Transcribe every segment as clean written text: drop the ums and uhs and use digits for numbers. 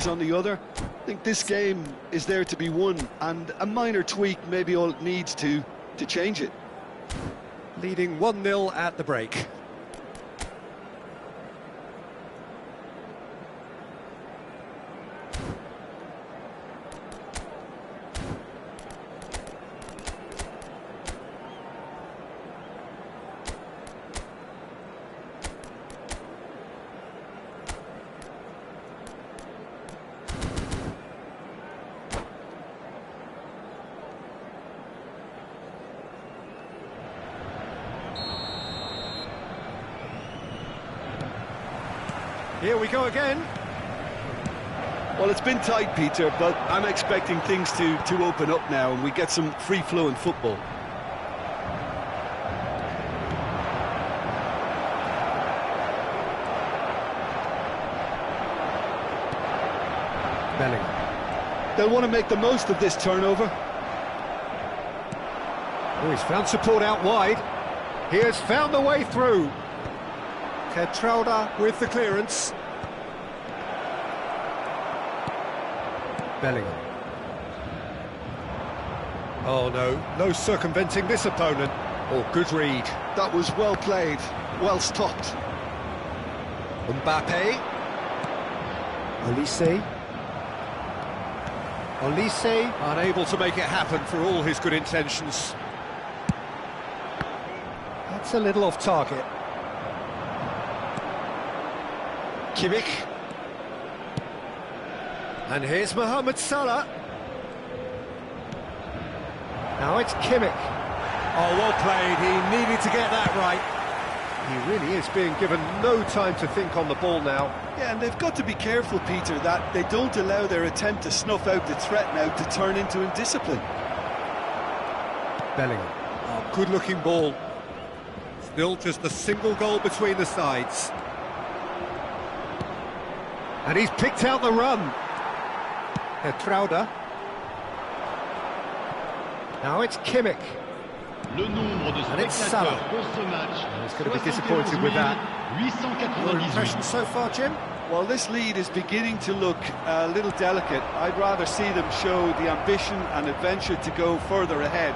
on the other. I think this game is there to be won, and a minor tweak maybe all it needs to change it. Leading 1-0 at the break. Here we go again. Well, it's been tight, Peter, but I'm expecting things to open up now and we get some free-flowing football. Bellingham. They'll want to make the most of this turnover. Oh, he's found support out wide. He has found the way through. Geertruida with the clearance. Bellingham. Oh no circumventing this opponent. Oh, good read. That was well played, well stopped. Mbappe. Olise. Olise, unable to make it happen for all his good intentions. That's a little off target. Kimmich. And here's Mohamed Salah. Now it's Kimmich. Oh, well played. He needed to get that right. He really is being given no time to think on the ball now. Yeah, and they've got to be careful, Peter, that they don't allow their attempt to snuff out the threat now to turn into indiscipline. Bellingham. Oh, good-looking ball. Still just a single goal between the sides. And he's picked out the run. Geertruida. Now it's Kimmich. And it's Salah. He's going to be disappointed with that. Your impression so far, Jim? Well, this lead is beginning to look a little delicate. I'd rather see them show the ambition and adventure to go further ahead.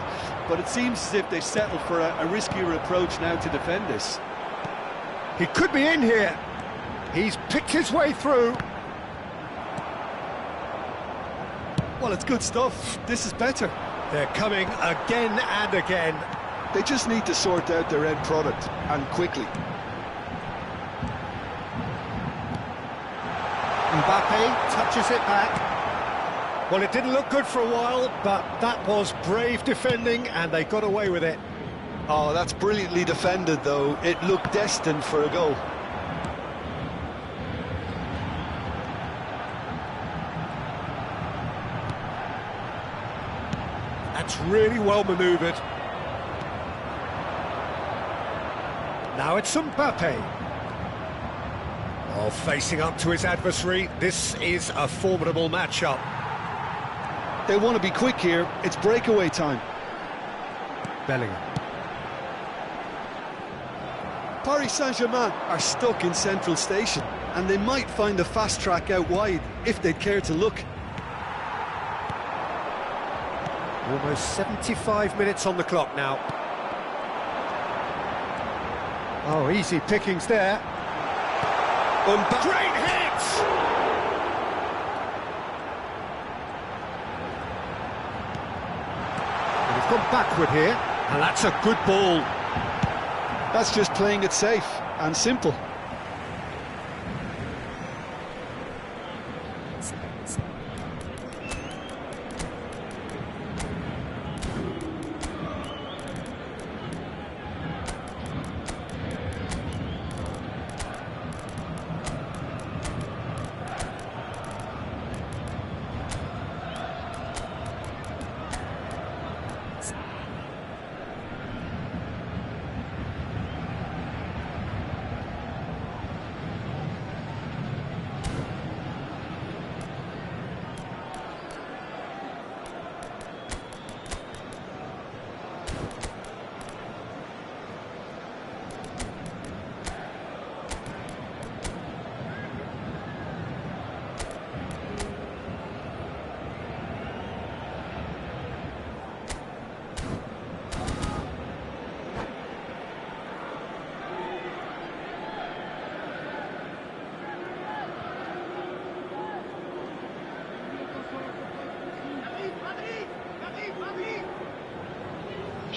But it seems as if they settled for a riskier approach now to defend this. He could be in here. He's picked his way through. Well, it's good stuff. This is better. They're coming again and again. They just need to sort out their end product, and quickly. Mbappe touches it back. Well, it didn't look good for a while, but that was brave defending, and they got away with it. Oh, that's brilliantly defended, though. It looked destined for a goal. That's really well manoeuvred. Now it's Mbappe. Oh, facing up to his adversary. This is a formidable matchup. They want to be quick here. It's breakaway time. Bellingham. Paris Saint-Germain are stuck in Central Station, and they might find the fast track out wide if they'd care to look. Almost 75 minutes on the clock now. Oh, easy pickings there. Great hit! And he's gone backward here, and that's a good ball. That's just playing it safe and simple.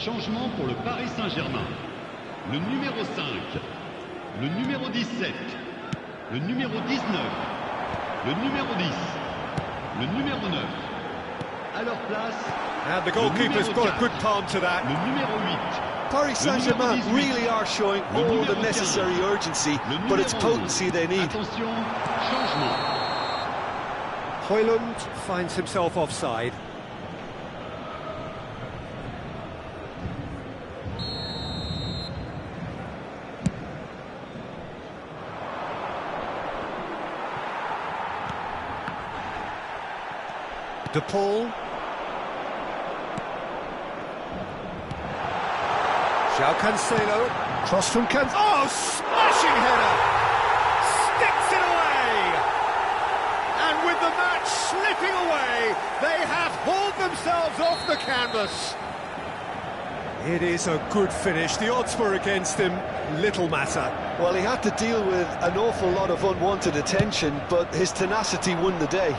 Changement pour le Paris Saint-Germain. Le numéro 5, le numéro 17, le numéro 19, le numéro 10, le numéro 9. À leur place, and the goalkeeper's got a good palm to that. Le numéro 8. Paris Saint-Germain really are showing all the necessary urgency, but it's potency they need. Attention, changement. Højlund finds himself offside. De Paul. João Cancelo. Cross from Cancelo. Oh, smashing header! Sticks it away! And with the match slipping away, they have hauled themselves off the canvas. It is a good finish. The odds were against him. Little matter. Well, he had to deal with an awful lot of unwanted attention, but his tenacity won the day.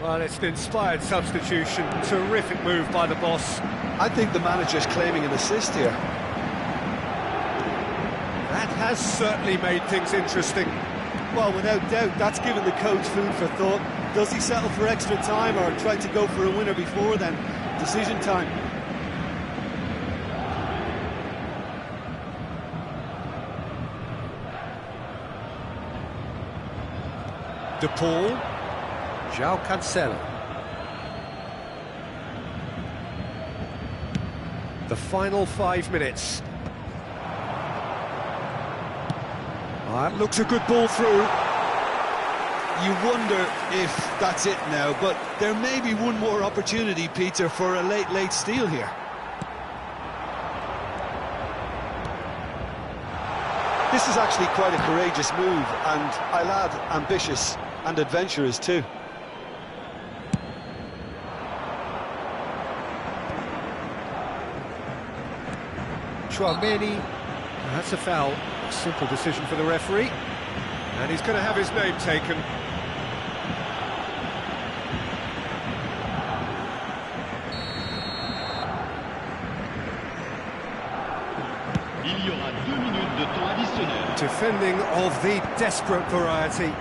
Well, it's an inspired substitution. Terrific move by the boss. I think the manager's claiming an assist here. That has certainly made things interesting. Well, without doubt, that's given the coach food for thought. Does he settle for extra time or try to go for a winner before then? Decision time. De Paul. João Cancelo. The final 5 minutes. That looks a good ball through. You wonder if that's it now, but there may be one more opportunity, Peter, for a late steal here. This is actually quite a courageous move, and I'll add ambitious and adventurous too. Tchouaméni. That's a foul. Simple decision for the referee. And he's going to have his name taken. Il y aura 2 minutes de temps additionnel. Defending of the desperate variety.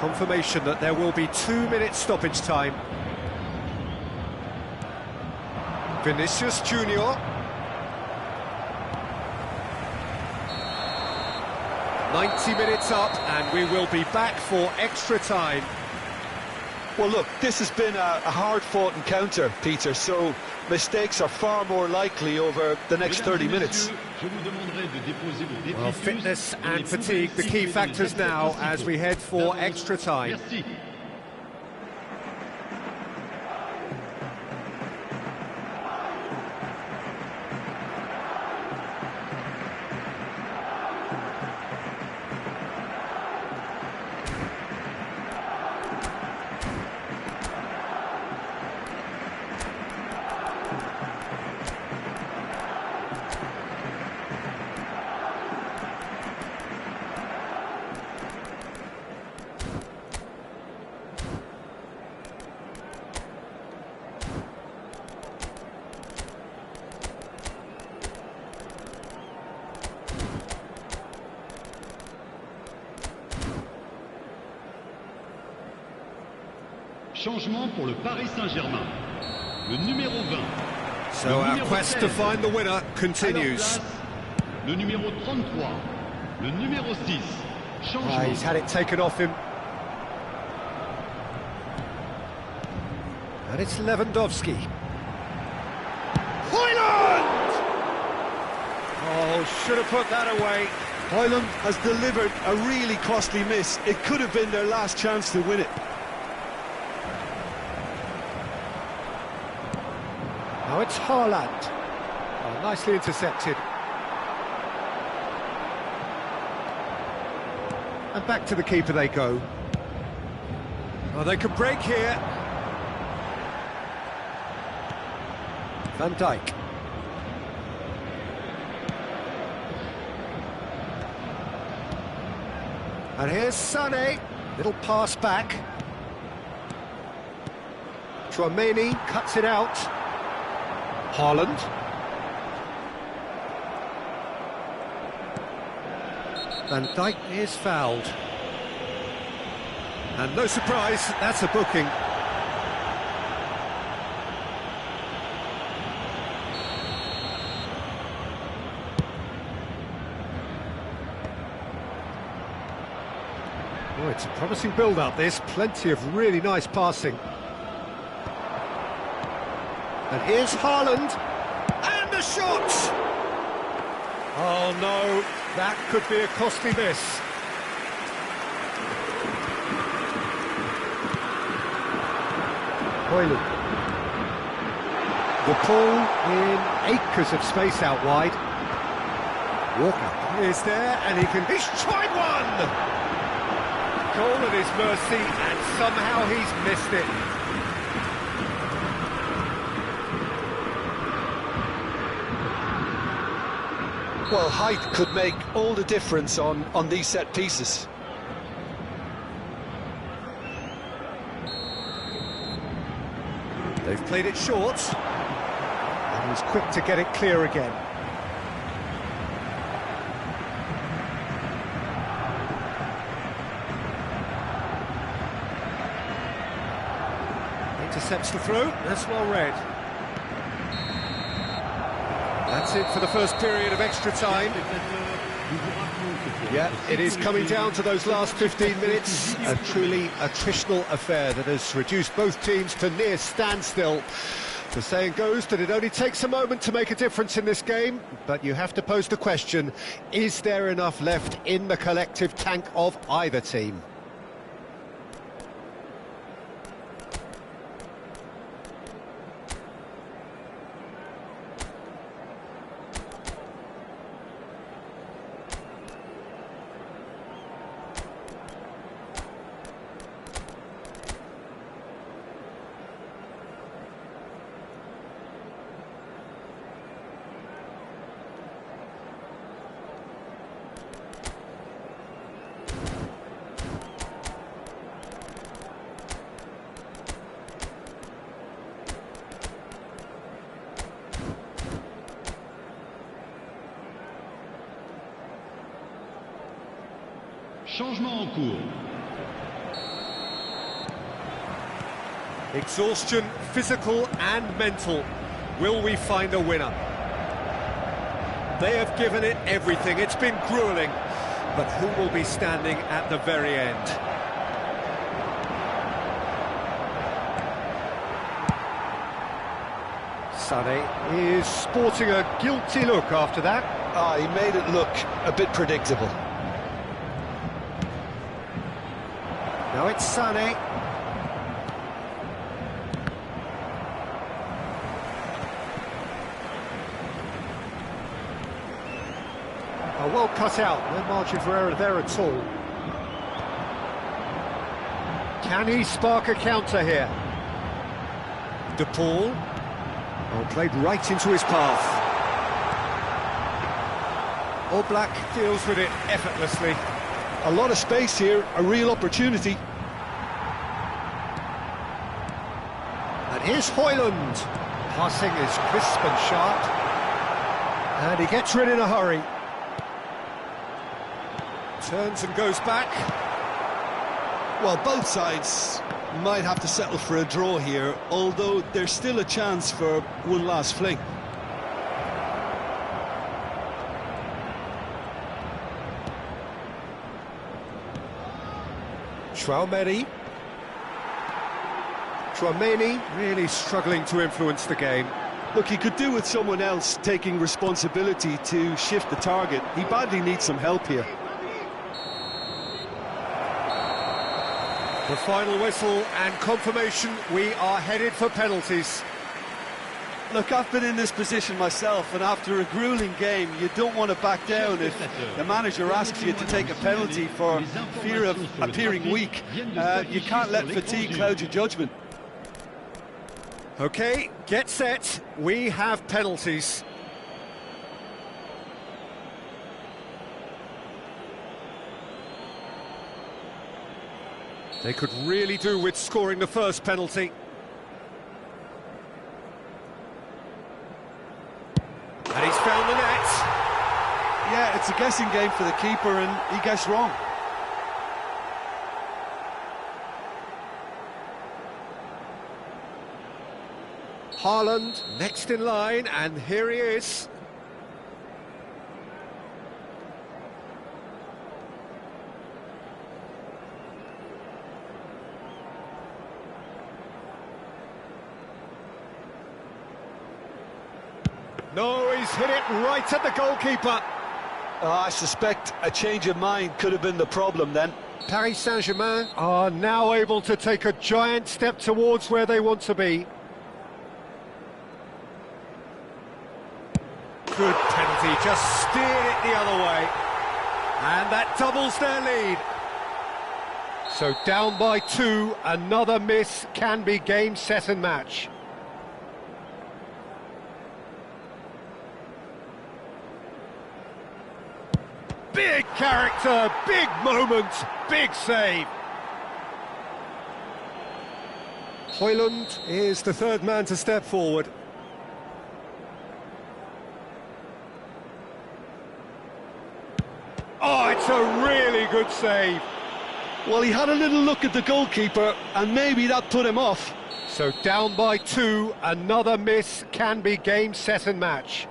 Confirmation that there will be 2 minutes stoppage time. Vinicius Junior. 90 minutes up, and we will be back for extra time. Well, look, this has been a hard-fought encounter, Peter, so mistakes are far more likely over the next 30 minutes. Well, fitness and fatigue, the key factors now as we head for extra time. Changement pour le Paris Saint-Germain. Le numéro 20. So our quest to find the winner continues. Le numéro 33. Le numéro 6. Changement. He's had it taken off him. And it's Lewandowski. Højlund! Oh, should have put that away. Højlund has delivered a really costly miss. It could have been their last chance to win it. Now it's Haaland. Oh, nicely intercepted. And back to the keeper they go. Oh, they could break here. Van Dijk. And here's Sané. Little pass back. Tchouaméni cuts it out. Haaland. Van Dijk is fouled. And no surprise, that's a booking. Oh, it's a promising build-up, this. Plenty of really nice passing. And here's Haaland. And the shot! Oh, no. That could be a costly miss. Højlund. The ball in acres of space out wide. Walker is there, and he's tried one! Goal at his mercy, and somehow he's missed it. Well, height could make all the difference on these set pieces. They've played it short, and he's quick to get it clear again. Intercepts the throw, that's well read. That's it for the first period of extra time. Yeah, it is coming down to those last 15 minutes. A truly attritional affair that has reduced both teams to near standstill. The saying goes that it only takes a moment to make a difference in this game, but you have to pose the question, is there enough left in the collective tank of either team? Changement en cours. Exhaustion, physical and mental. Will we find a winner? They have given it everything. It's been gruelling. But who will be standing at the very end? Sané is sporting a guilty look after that. He made it look a bit predictable. Now it's Sané. Well cut out, no margin for error there at all. Can he spark a counter here? De Paul. Oh, played right into his path. Oblak deals with it effortlessly. A lot of space here, a real opportunity. And here's Højlund. Passing is crisp and sharp. And he gets rid in a hurry. Turns and goes back. Well, both sides might have to settle for a draw here, although there's still a chance for one last fling. Tchouaméni really struggling to influence the game. Look, he could do with someone else taking responsibility to shift the target. He badly needs some help here. The final whistle and confirmation, we are headed for penalties. Look, I've been in this position myself, and after a gruelling game, you don't want to back down if the manager asks you to take a penalty for fear of appearing weak. You can't let fatigue cloud your judgment. OK, get set, we have penalties. They could really do with scoring the first penalty. it's a guessing game for the keeper, and he guessed wrong. Haaland next in line, and here he is. No, he's hit it right at the goalkeeper. I suspect a change of mind could have been the problem then. Paris Saint-Germain are now able to take a giant step towards where they want to be. Good penalty, just steered it the other way. And that doubles their lead. So down by 2, another miss can be game, set and match. Big character, big moment, big save. Højlund is the third man to step forward. Oh, it's a really good save. Well, he had a little look at the goalkeeper, and maybe that put him off. So down by 2, another miss can be game, set and match.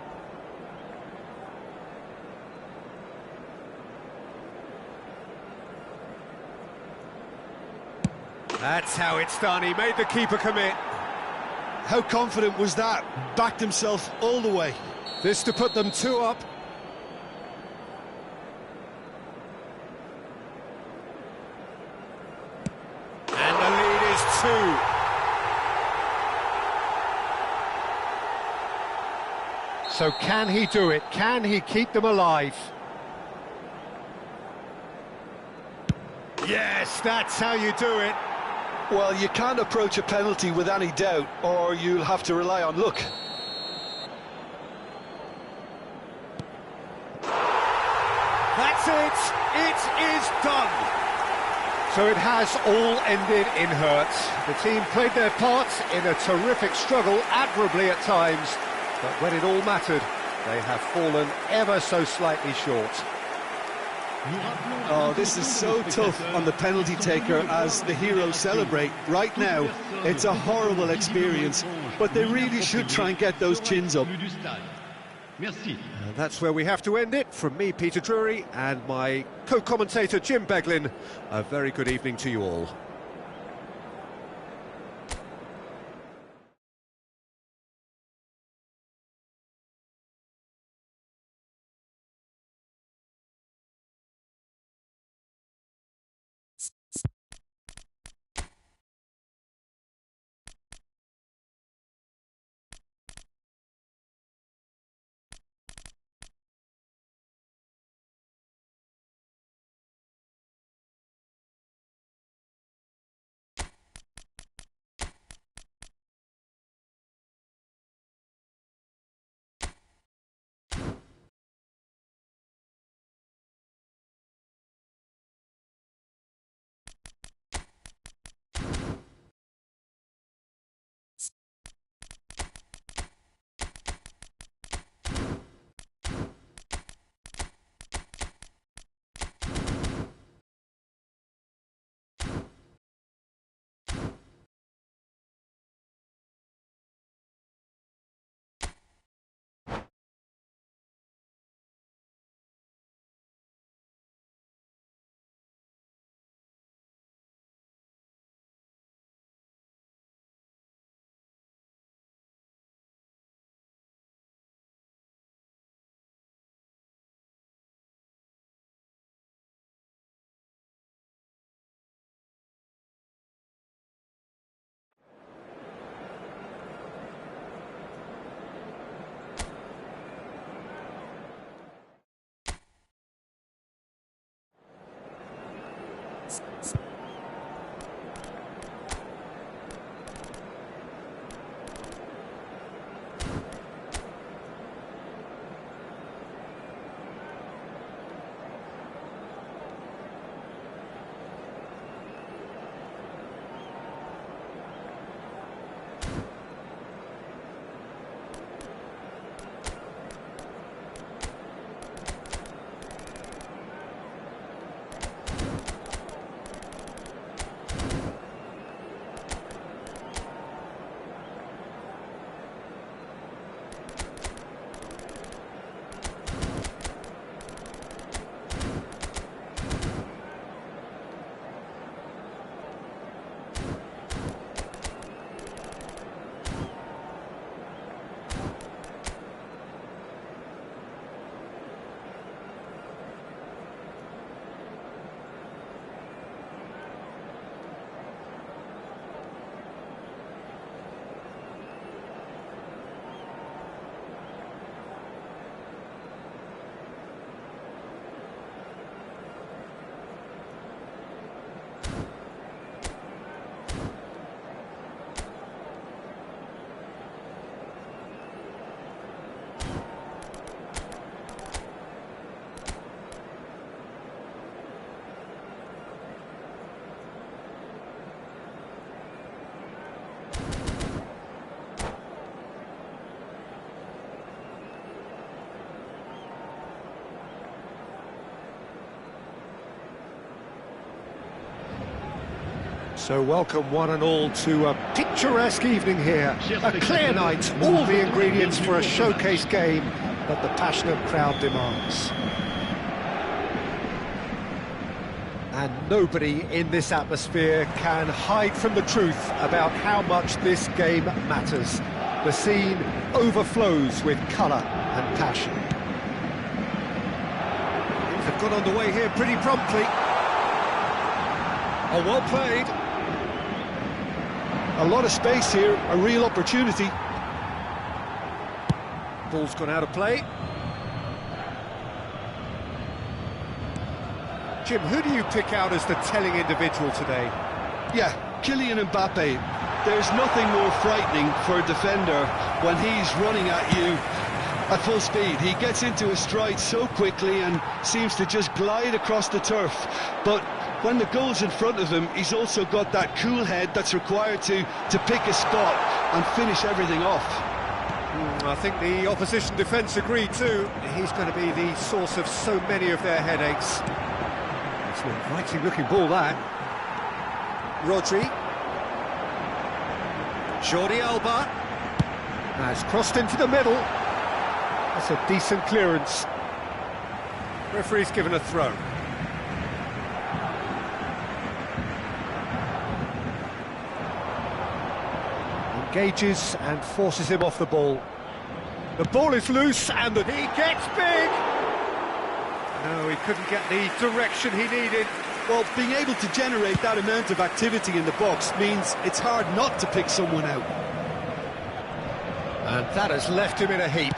That's how it's done, he made the keeper commit. How confident was that? Backed himself all the way. This to put them 2 up. And the lead is 2. So can he do it? Can he keep them alive? Yes, that's how you do it. Well, you can't approach a penalty with any doubt, or you'll have to rely on luck. That's it! It is done! So it has all ended in hurt. The team played their parts in a terrific struggle, admirably at times, but when it all mattered, they have fallen ever so slightly short. Oh, this is so tough on the penalty taker as the heroes celebrate. Right now, it's a horrible experience, but they really should try and get those chins up. And that's where we have to end it. From me, Peter Drury, and my co-commentator, Jim Beglin, a very good evening to you all. So welcome one and all to a picturesque evening here. A clear night, all the ingredients for a showcase game that the passionate crowd demands. And nobody in this atmosphere can hide from the truth about how much this game matters. The scene overflows with colour and passion. Things have got underway here pretty promptly. Oh, well played. A lot of space here, a real opportunity. Ball's gone out of play. Jim, who do you pick out as the telling individual today? Yeah, Kylian Mbappe. There's nothing more frightening for a defender when he's running at you at full speed. He gets into his stride so quickly and seems to just glide across the turf. But when the goal's in front of him, he's also got that cool head that's required to pick a spot and finish everything off. I think the opposition defence agree too. He's going to be the source of so many of their headaches. It's an inviting looking ball, that. Rodri. Jordi Alba. Has crossed into the middle. That's a decent clearance. Referee's given a throw. Engages and forces him off the ball. The ball is loose and he gets big! No, he couldn't get the direction he needed. Well, being able to generate that amount of activity in the box means it's hard not to pick someone out. And that has left him in a heap.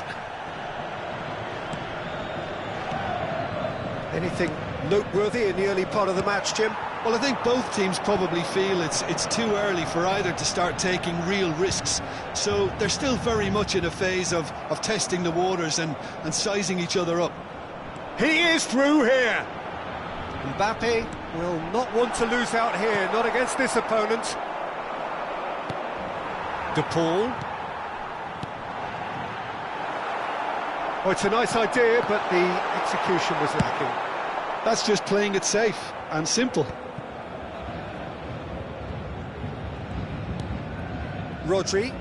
Anything noteworthy in the early part of the match, Jim? Well, I think both teams probably feel it's too early for either to start taking real risks. So they're still very much in a phase of testing the waters and sizing each other up. He is through here! Mbappe will not want to lose out here, not against this opponent. De Paul. Oh, it's a nice idea, but the execution was lacking. That's just playing it safe and simple. Rodri.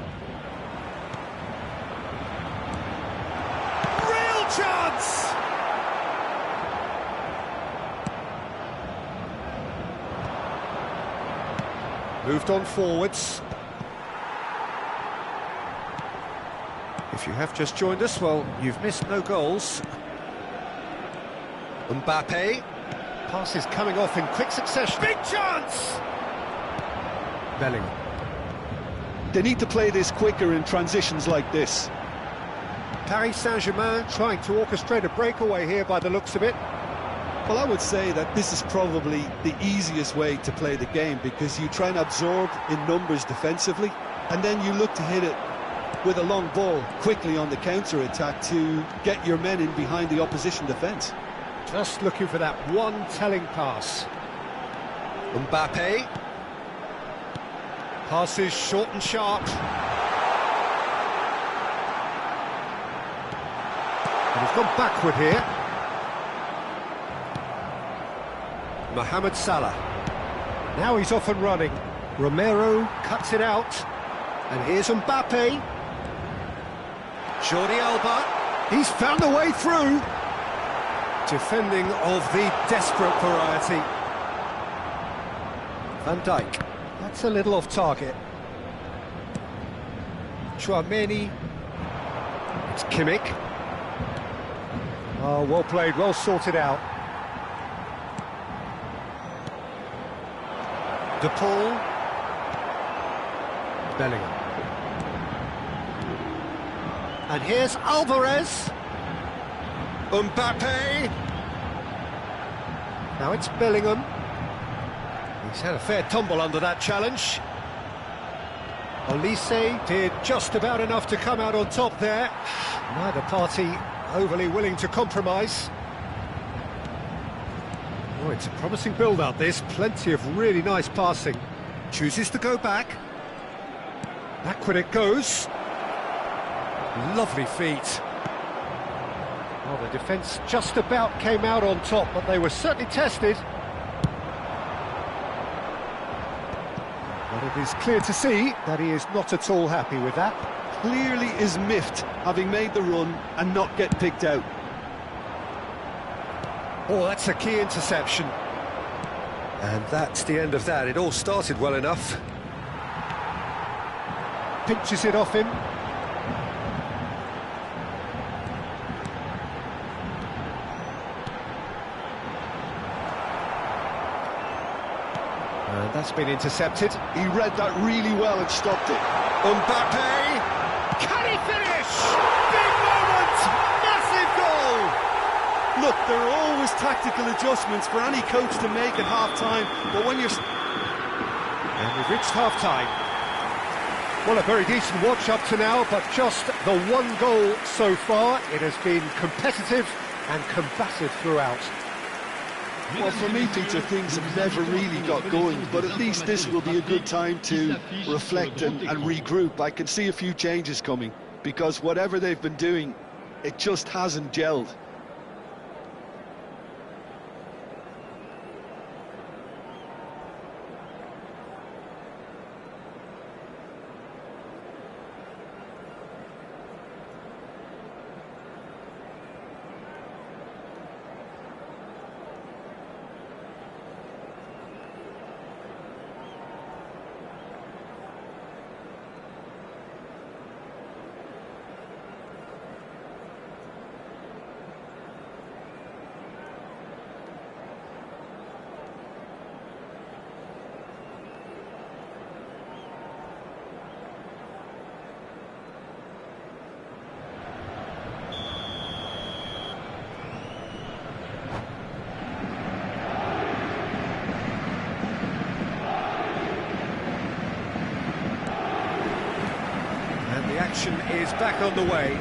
Real chance! Moved on forwards. If you have just joined us, well, you've missed no goals. Mbappe. Passes coming off in quick succession. Big chance! Bellingham. They need to play this quicker in transitions like this. Paris Saint-Germain trying to orchestrate a breakaway here by the looks of it. Well, I would say that this is probably the easiest way to play the game, because you try and absorb in numbers defensively, and then you look to hit it with a long ball quickly on the counter-attack to get your men in behind the opposition defence. Just looking for that one telling pass. Mbappe. Passes short and sharp. And he's gone backward here. Mohamed Salah. Now he's off and running. Romero cuts it out. And here's Mbappe. Jordi Alba. He's found a way through. Defending of the desperate variety. Van Dijk. That's a little off target. Tchouaméni. It's Kimmich. Oh, well played, well sorted out. De Paul. Bellingham. And here's Alvarez. Mbappe. Now it's Bellingham. He's had a fair tumble under that challenge. Olise did just about enough to come out on top there. Neither party overly willing to compromise. Oh, it's a promising build-up, this. Plenty of really nice passing. Chooses to go back. Backward it goes. Lovely feet. Well, the defence just about came out on top, but they were certainly tested. But it is clear to see that he is not at all happy with that. Clearly is miffed, having made the run and not get picked out. Oh, that's a key interception. And that's the end of that. It all started well enough. Pinches it off him. And that's been intercepted. He read that really well and stopped it. Mbappe! Can he finish? Big moment! Massive goal! Look, there are always tactical adjustments for any coach to make at half-time, but when you're... And we've reached half-time. Well, a very decent watch up to now, but just the one goal so far. It has been competitive and combative throughout. Well, for me, Peter, things have never really got going, but at least this will be a good time to reflect and regroup. I can see a few changes coming, because whatever they've been doing, it just hasn't gelled. Action is back on the way.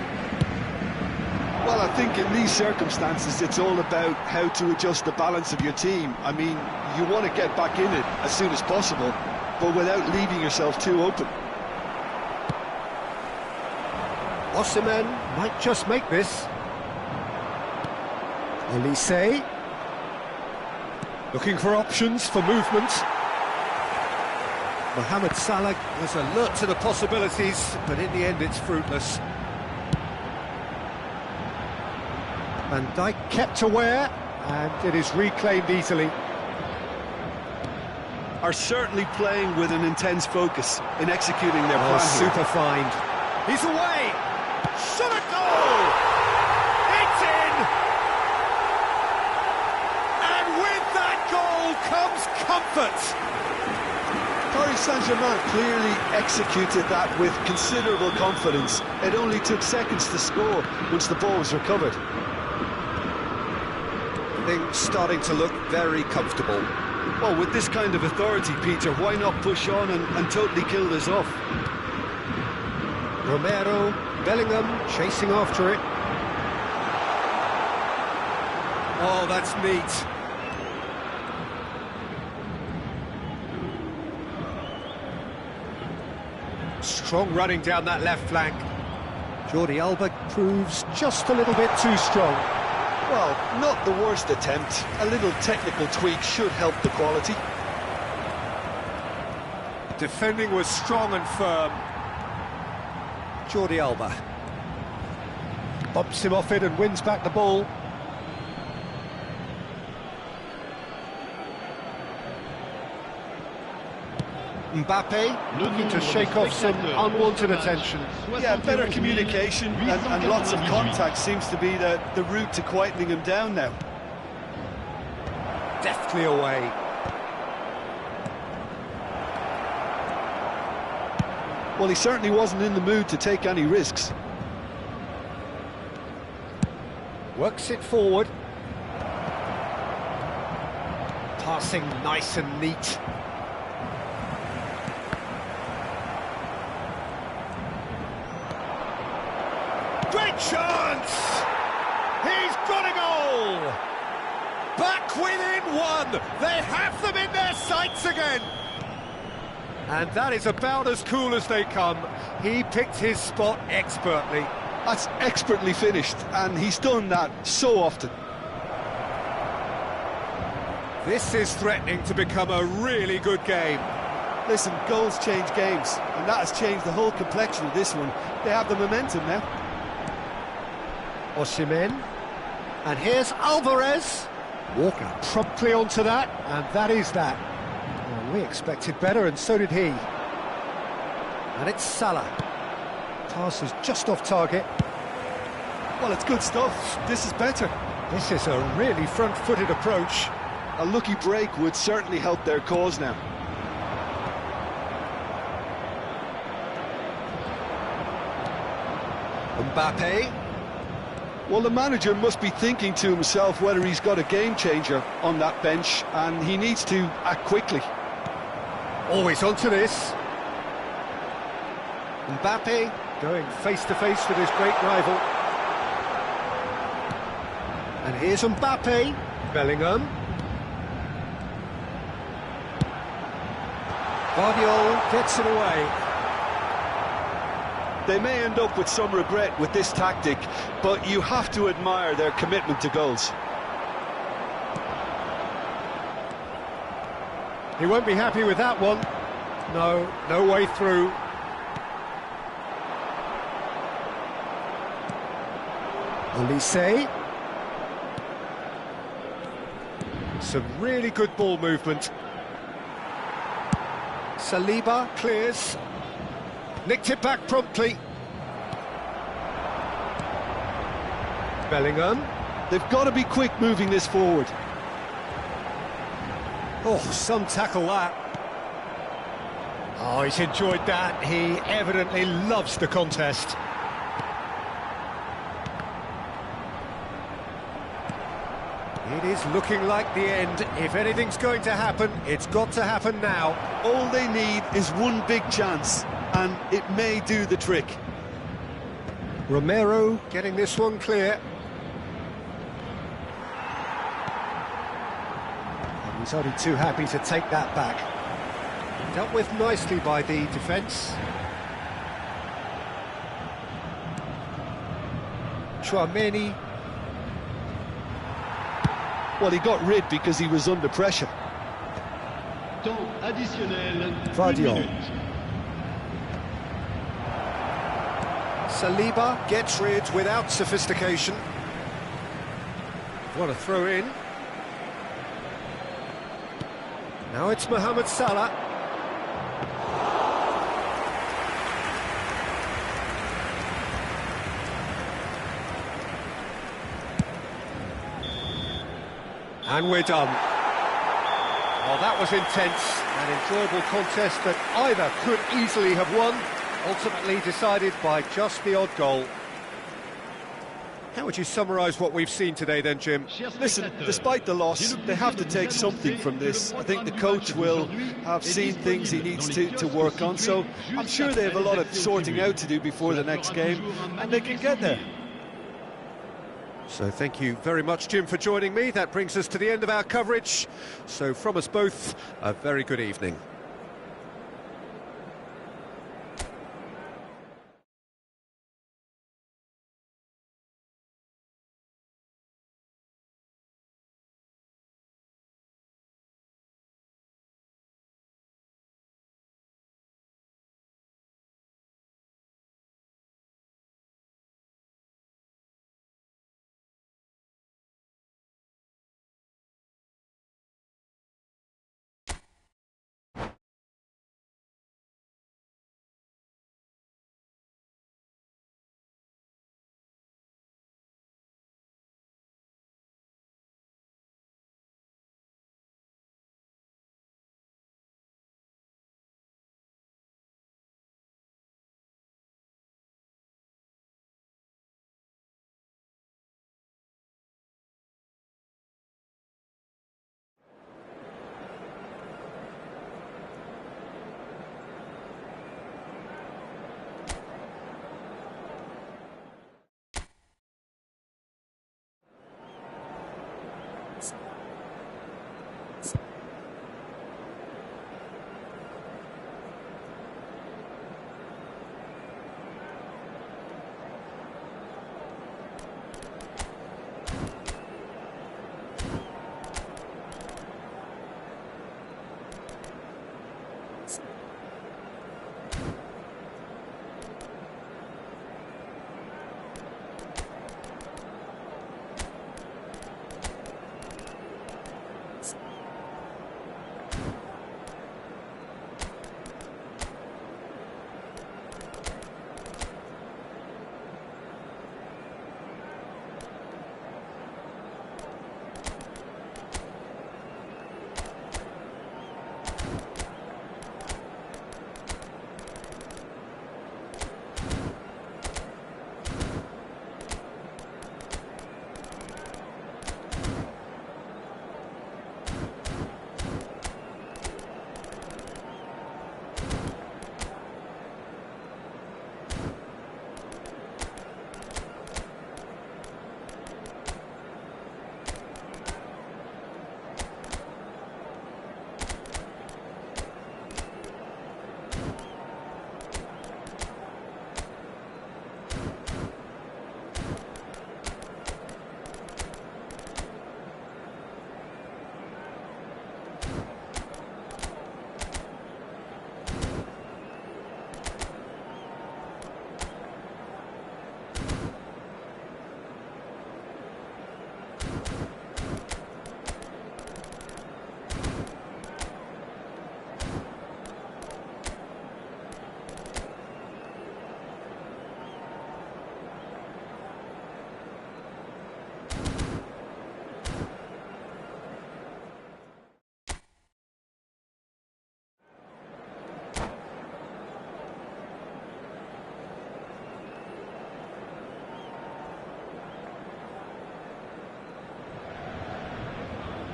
Well, I think in these circumstances it's all about how to adjust the balance of your team. I mean, you want to get back in it as soon as possible, but without leaving yourself too open. Osimhen might just make this. Olise looking for options for movement. Mohamed Salah was alert to the possibilities, but in the end it's fruitless. Van Dijk kept aware, and it is reclaimed easily. Are certainly playing with an intense focus in executing their plan here. Super find. He's away! Shot a goal! It's in! And with that goal comes comfort! Paris Saint-Germain clearly executed that with considerable confidence. It only took seconds to score once the ball was recovered. Things starting to look very comfortable. Well, with this kind of authority, Peter, why not push on and totally kill this off? Romero, Bellingham chasing after it. Oh, that's neat. Strong running down that left flank. Jordi Alba proves just a little bit too strong. Well, not the worst attempt. A little technical tweak should help the quality. Defending was strong and firm. Jordi Alba bumps him off it and wins back the ball. Mbappe looking to shake off some unwanted attention. Yeah, better communication and lots of contact seems to be the route to quietening him down now. Deftly away. Well, he certainly wasn't in the mood to take any risks. Works it forward. Passing nice and neat. Great chance! He's got a goal! Back within one! They have them in their sights again! And that is about as cool as they come. He picked his spot expertly. That's expertly finished, and he's done that so often. This is threatening to become a really good game. Listen, goals change games, and that has changed the whole complexion of this one. They have the momentum now. Osimhen. And here's Alvarez. Walker promptly onto that, and that is that. Well, we expected better, and so did he. And it's Salah. Pass is just off target. Well, it's good stuff. This is better. This is a really front-footed approach. A lucky break would certainly help their cause now. Mbappe. Well, the manager must be thinking to himself whether he's got a game changer on that bench, and he needs to act quickly. Always onto this. Mbappe going face-to-face with his great rival. And here's Mbappe. Bellingham. Guardiola gets it away. They may end up with some regret with this tactic, but you have to admire their commitment to goals. He won't be happy with that one. No way through. Olise. Some really good ball movement. Saliba clears. Nicked it back promptly. Bellingham. They've got to be quick moving this forward. Oh, some tackle that. Oh, he's enjoyed that. He evidently loves the contest. It is looking like the end. If anything's going to happen, it's got to happen now. All they need is one big chance, and it may do the trick. Romero getting this one clear. And he's only too happy to take that back. Dealt with nicely by the defence. Tchouaméni. Well, he got rid because he was under pressure. Temps additionnel, Guardiola. 1 minute. Saliba gets rid without sophistication. What a throw in. Now it's Mohamed Salah. And we're done. Well, that was intense, an enjoyable contest that either could easily have won, ultimately decided by just the odd goal. How would you summarise what we've seen today then, Jim? Listen, despite the loss, they have to take something from this. I think the coach will have seen things he needs to work on, so I'm sure they have a lot of sorting out to do before the next game, and they can get there. So thank you very much, Jim, for joining me. That brings us to the end of our coverage. So from us both, a very good evening.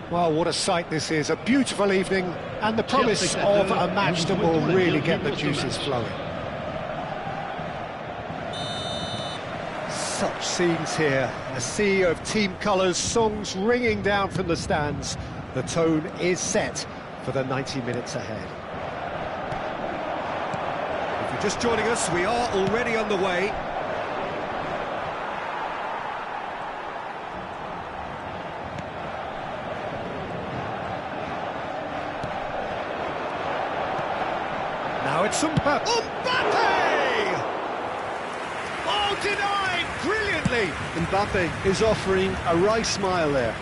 Well, what a sight this is. A beautiful evening and the promise of a match that will really get the juices flowing. Such scenes here. A sea of team colours, songs ringing down from the stands. The tone is set for the 90 minutes ahead. If you're just joining us, we are already underway. Now it's Mbappe! Oh, denied brilliantly! Mbappe is offering a wry smile there.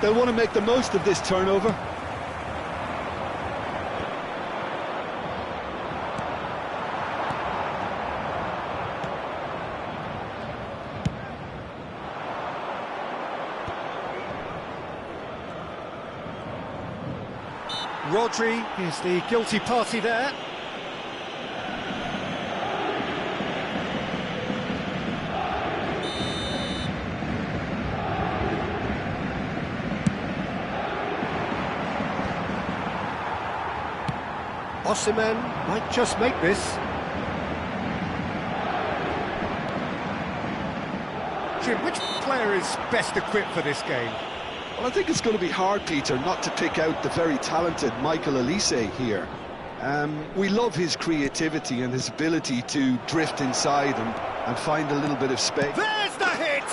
They'll want to make the most of this turnover. Rodri is the guilty party there. Osimhen might just make this. Jim, which player is best equipped for this game? Well, I think it's going to be hard, Peter, not to pick out the very talented Michael Olise here. We love his creativity and his ability to drift inside and find a little bit of space. There's the hit!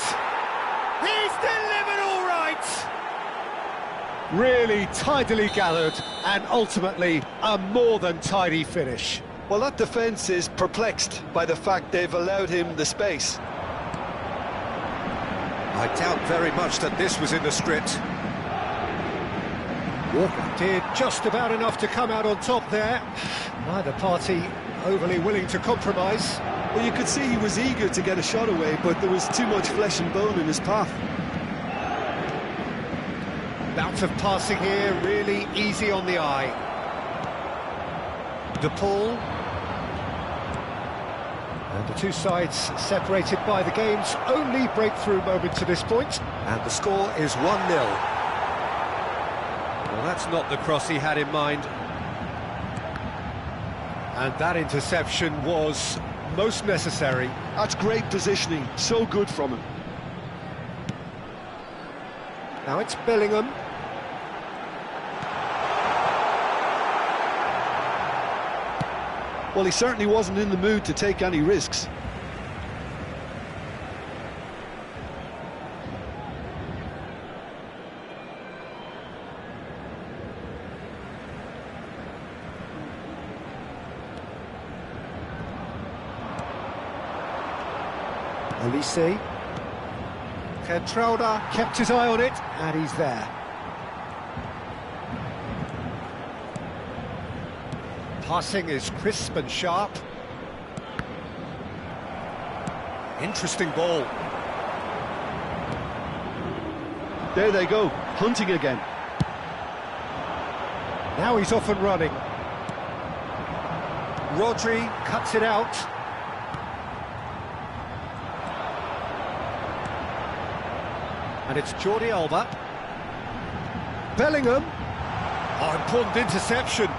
He's delivered all right! Really tidily gathered and ultimately a more than tidy finish. Well, that defence is perplexed by the fact they've allowed him the space. I doubt very much that this was in the script. Walker did just about enough to come out on top there. Neither party overly willing to compromise. Well, you could see he was eager to get a shot away, but there was too much flesh and bone in his path. Bout of passing here, really easy on the eye. De Paul. And the two sides separated by the game's only breakthrough moment to this point. And the score is 1-0. Well, that's not the cross he had in mind. And that interception was most necessary. That's great positioning, so good from him. Now it's Bellingham. Well, he certainly wasn't in the mood to take any risks. Olise. Kentrauda kept his eye on it, and he's there. Passing is crisp and sharp. Interesting ball. There they go, hunting again. Now he's off and running. Rodri cuts it out. And it's Jordi Alba. Bellingham. Oh, important interception.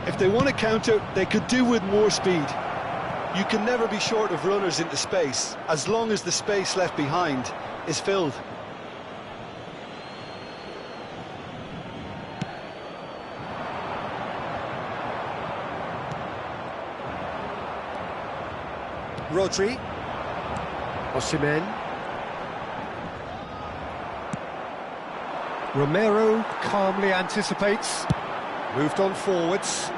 If they want to counter, they could do with more speed. You can never be short of runners into space, as long as the space left behind is filled. Rodri. Osimhen. Romero calmly anticipates. Moved on forwards.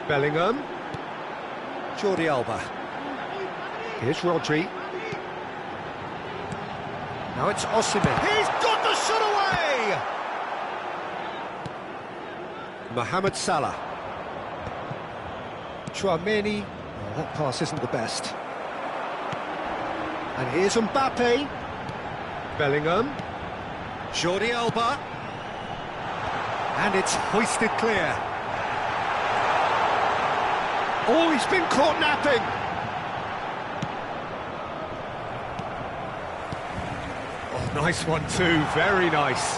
Bellingham. Jordi Alba. Here's Rodri. Now it's Osimhen. He's got the shot away! Mohamed Salah. Tchouaméni. Oh, that pass isn't the best. And here's Mbappe. Bellingham. Jordi Alba. And it's hoisted clear. Oh, he's been caught napping. Oh, Nice one too, very nice.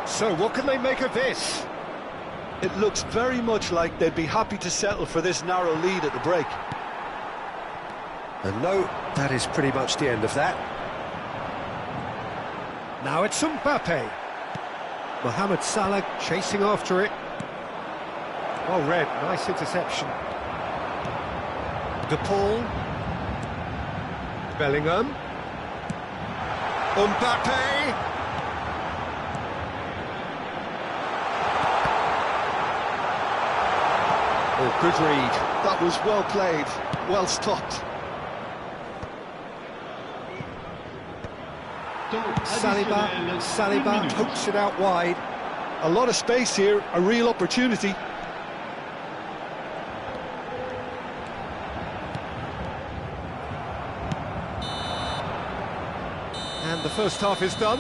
So what can they make of this? It looks very much like they'd be happy to settle for this narrow lead at the break. And no, that is pretty much the end of that. Now it's Mbappe. Mohamed Salah chasing after it. Well read, nice interception. De Paul. Bellingham. Mbappe. Oh, good read. That was well played, well stopped. Saliba hooks it out wide. A lot of space here, a real opportunity. And the first half is done.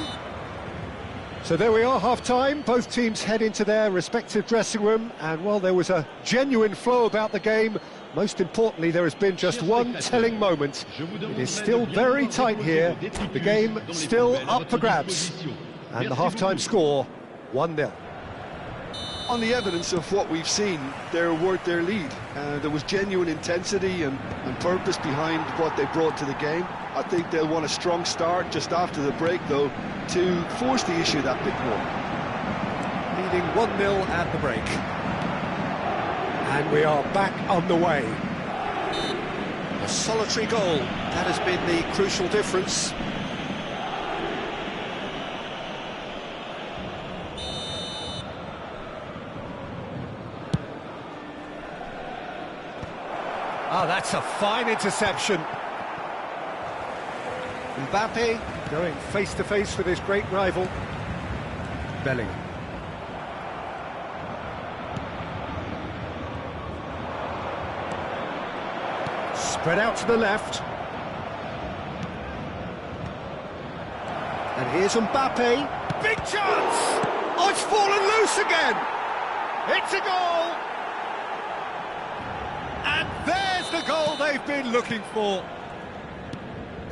So there we are, half-time. Both teams head into their respective dressing room, and while there was a genuine flow about the game, most importantly, there has been just one telling moment. It is still very tight here, the game still up for grabs, and the half-time score, 1-0. On the evidence of what we've seen, they're worth their lead. There was genuine intensity and purpose behind what they brought to the game. I think they'll want a strong start just after the break, though, to force the issue that bit more. Leading 1-0 at the break. And we are back on the way. A solitary goal, that has been the crucial difference. Ah, that's a fine interception. Mbappe going face-to-face with his great rival. Bellingham. Spread out to the left. And here's Mbappe. Big chance! Oh, it's fallen loose again! It's a goal! And there's the goal they've been looking for.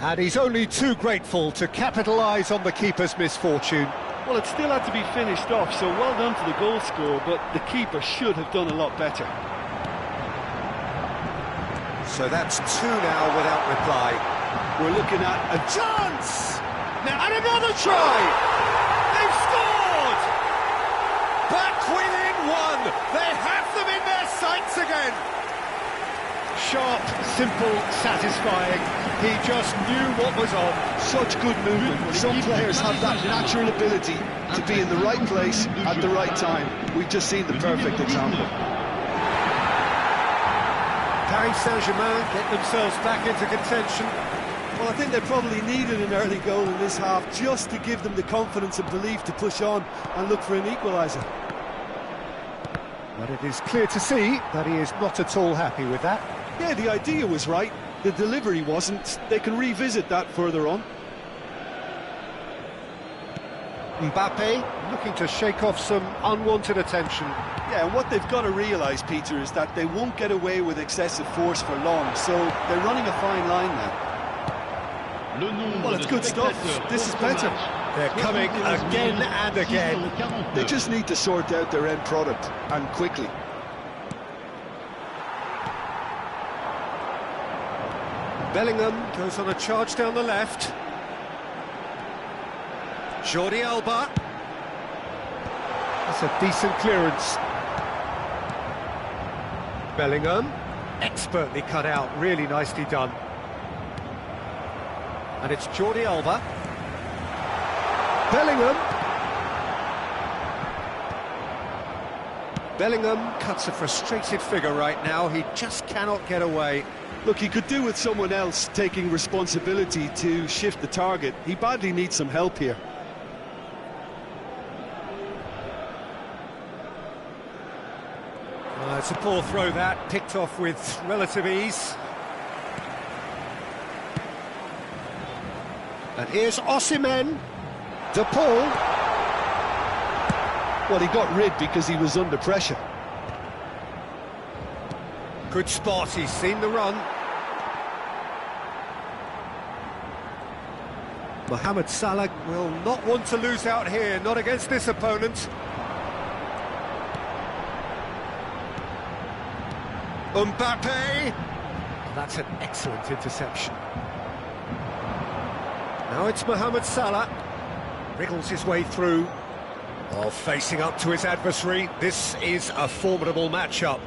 And he's only too grateful to capitalise on the keeper's misfortune. Well, it still had to be finished off, so well done to the goal scorer, but the keeper should have done a lot better. So that's 2 now without reply. We're looking at a chance! Now, and another try! They've scored! Back within 1! They have them in their sights again! Sharp, simple, satisfying. He just knew what was on. Such good movement. Some players have that natural ability to be in the right place at the right time. We've just seen the perfect example. Paris Saint-Germain get themselves back into contention. Well, I think they probably needed an early goal in this half just to give them the confidence and belief to push on and look for an equaliser. But it is clear to see that he is not at all happy with that. Yeah, the idea was right. The delivery wasn't. They can revisit that further on. Mbappe looking to shake off some unwanted attention. Yeah, and what they've got to realise, Peter, is that they won't get away with excessive force for long, so they're running a fine line now. Well, it's good stuff. This is better. They're coming again and again. They just need to sort out their end product, and quickly. Bellingham goes on a charge down the left. Jordi Alba. That's a decent clearance. Bellingham, expertly cut out, really nicely done. And it's Jordi Alba. Bellingham. Bellingham cuts a frustrated figure right now, he just cannot get away. Look, he could do with someone else taking responsibility to shift the target. He badly needs some help here. It's a poor throw that, picked off with relative ease. And here's Osimhen. De Paul. Well, he got rid because he was under pressure. Good spot, he's seen the run. Mohamed Salah will not want to lose out here, not against this opponent. Mbappe! That's an excellent interception. Now it's Mohamed Salah. Wriggles his way through. While facing up to his adversary, this is a formidable matchup.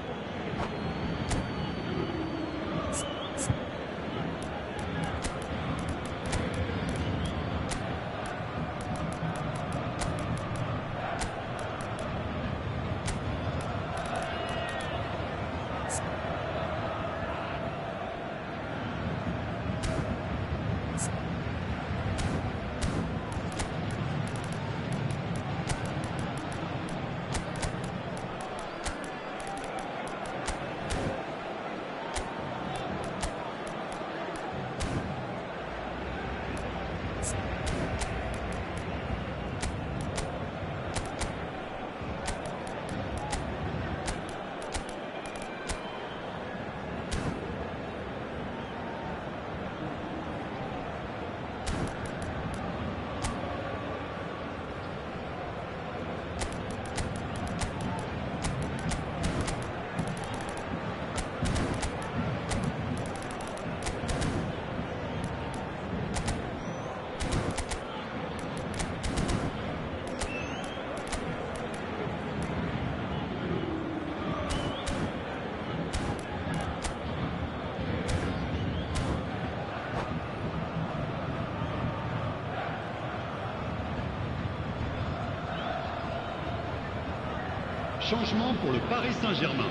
Changement pour le Paris Saint-Germain.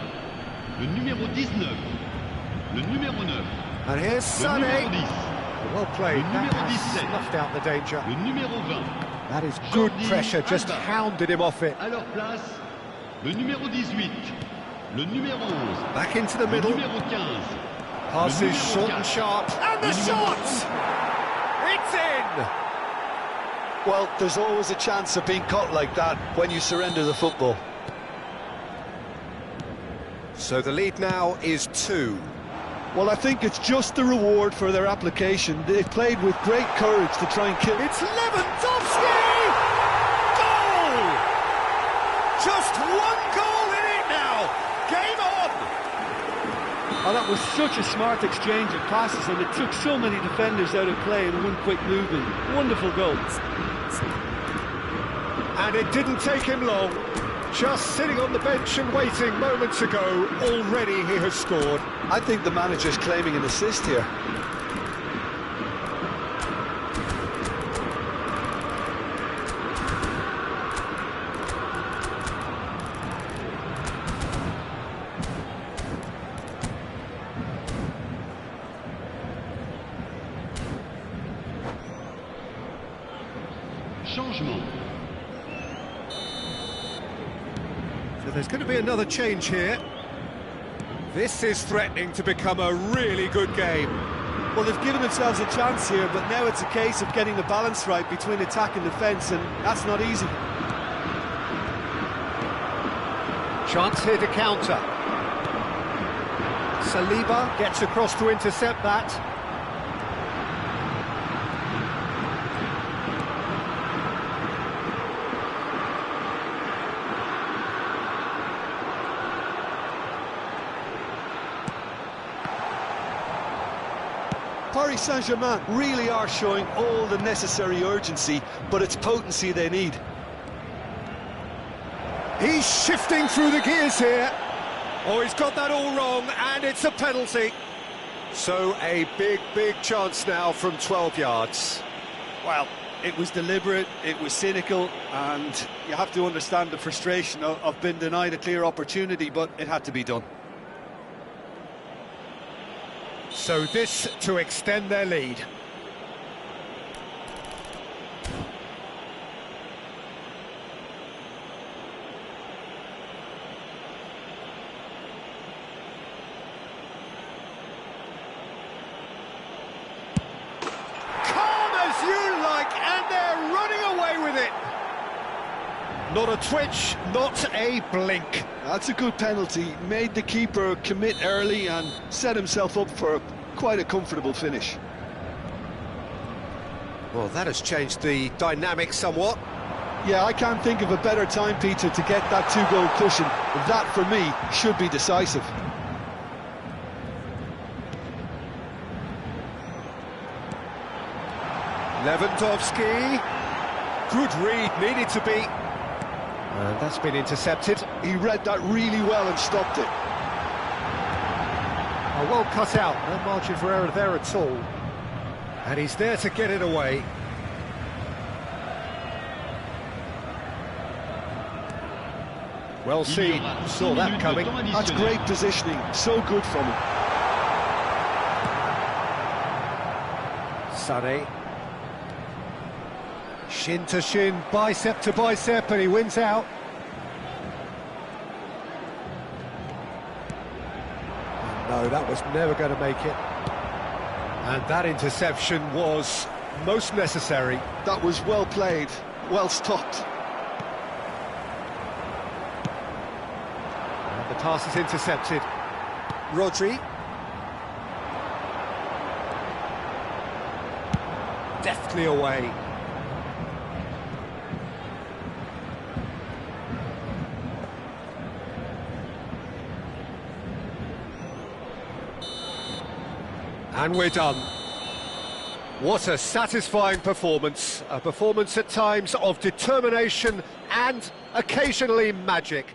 Le numéro 19. Le numéro 9. And here's Le Sané. numéro 10. Well played. Le That numéro has 17. snuffed out the danger. Le numéro 20. That is good Jordi pressure, just Alba. hounded him off it. À leur place, le numéro 18. Le numéro 11. Back into the Le middle. numéro 15. Passes Le numéro short and 4. sharp. And the Le numéro shot! It's in! Well, there's always a chance of being caught like that when you surrender the football. So the lead now is 2. Well, I think it's just the reward for their application. They've played with great courage to try and kill. It's Lewandowski! Goal! Just one goal in it now! Game on! Oh, that was such a smart exchange of passes, and it took so many defenders out of play in one quick movement. Wonderful goal. And it didn't take him long. Just sitting on the bench and waiting moments ago, already he has scored. I think the manager's claiming an assist here. Changement. So there's going to be another change here. This is threatening to become a really good game. Well, they've given themselves a chance here, but now it's a case of getting the balance right between attack and defence, and that's not easy. Chance here to counter. Saliba gets across to intercept that. Paris Saint-Germain really are showing all the necessary urgency, but it's potency they need. He's shifting through the gears here. Oh, he's got that all wrong, and it's a penalty. So a big, big chance now from 12 yards. Well, it was deliberate, it was cynical, and you have to understand the frustration of being denied a clear opportunity, but it had to be done. So this to extend their lead. Calm as you like, and they're running away with it. Not a twitch, not a blink. That's a good penalty, made the keeper commit early and set himself up for quite a comfortable finish. Well, that has changed the dynamic somewhat. Yeah, I can't think of a better time, Peter, to get that two-goal cushion. That, for me, should be decisive. Lewandowski. Good read, needed to be. And that's been intercepted. He read that really well and stopped it. Oh, well cut out, no margin for error there at all. And he's there to get it away. Well seen, saw that coming. That's great positioning, so good from him. Sané. Shin to shin, bicep to bicep, and he wins out. No, that was never going to make it. And that interception was most necessary. That was well played, well stopped. And the pass is intercepted. Rodri. Deftly away. And we're done. What a satisfying performance. A performance at times of determination and occasionally magic.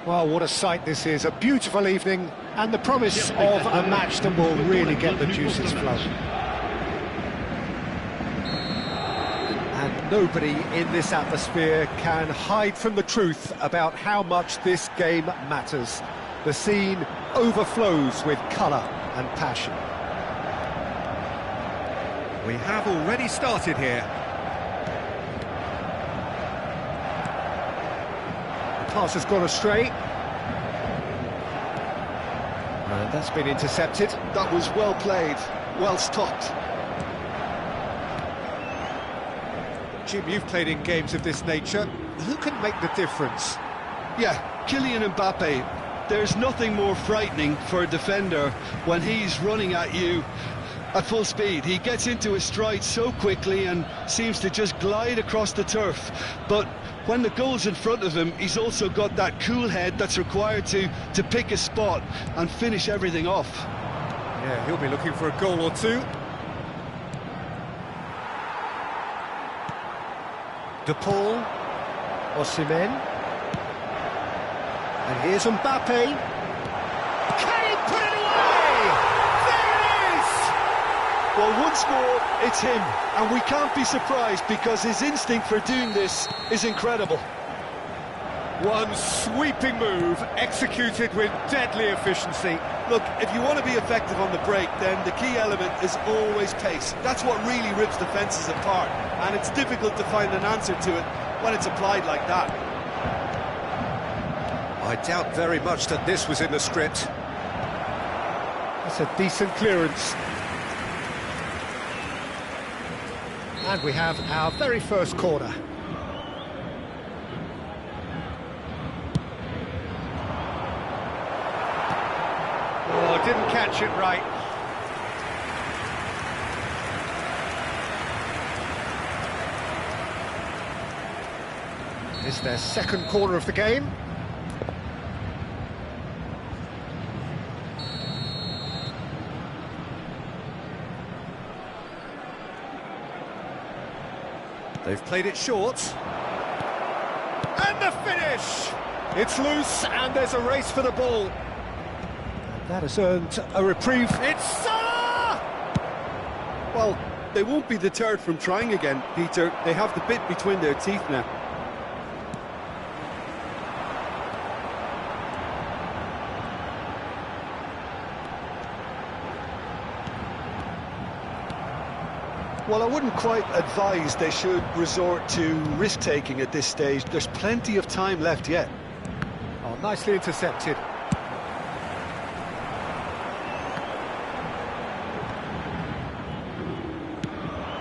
Well, what a sight this is. A beautiful evening and the promise of a match that will really get the juices flowing. And nobody in this atmosphere can hide from the truth about how much this game matters. The scene overflows with colour and passion. We have already started here. The pass has gone astray. And that's been intercepted. That was well played, well stopped. Jim, you've played in games of this nature. Who can make the difference? Yeah, Kylian Mbappe. There's nothing more frightening for a defender when he's running at you at full speed. He gets into his stride so quickly and seems to just glide across the turf. But when the goal's in front of him, he's also got that cool head that's required to pick a spot and finish everything off. Yeah, he'll be looking for a goal or two. De Paul, Osimhen, and here's Mbappe. Can he put it away? There it is! Well, once more, it's him, and we can't be surprised because his instinct for doing this is incredible. One sweeping move, executed with deadly efficiency. Look, if you want to be effective on the break, then the key element is always pace. That's what really rips defences apart, and it's difficult to find an answer to it when it's applied like that. I doubt very much that this was in the script. That's a decent clearance. And we have our very first corner. Oh, didn't catch it right. It's their second corner of the game. They've played it short. And the finish! It's loose and there's a race for the ball. And that has earned a reprieve. It's Salah! Well, they won't be deterred from trying again, Peter. They have the bit between their teeth now. Well, I wouldn't quite advise they should resort to risk-taking at this stage. There's plenty of time left yet. Oh, nicely intercepted.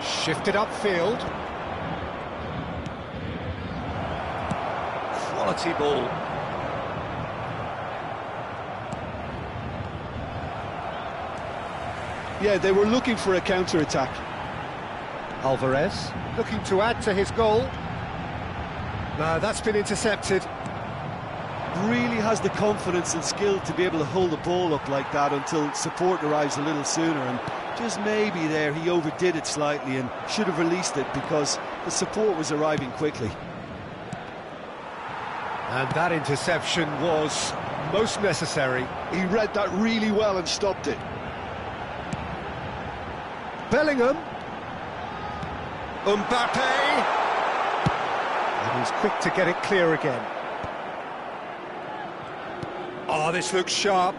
Shifted upfield. Quality ball. Yeah, they were looking for a counter-attack. Alvarez looking to add to his goal. No, that's been intercepted. Really has the confidence and skill to be able to hold the ball up like that until support arrives a little sooner, and just maybe there he overdid it slightly and should have released it because the support was arriving quickly. And that interception was most necessary. He read that really well and stopped it. Bellingham. Mbappe! And he's quick to get it clear again. Oh, this looks sharp.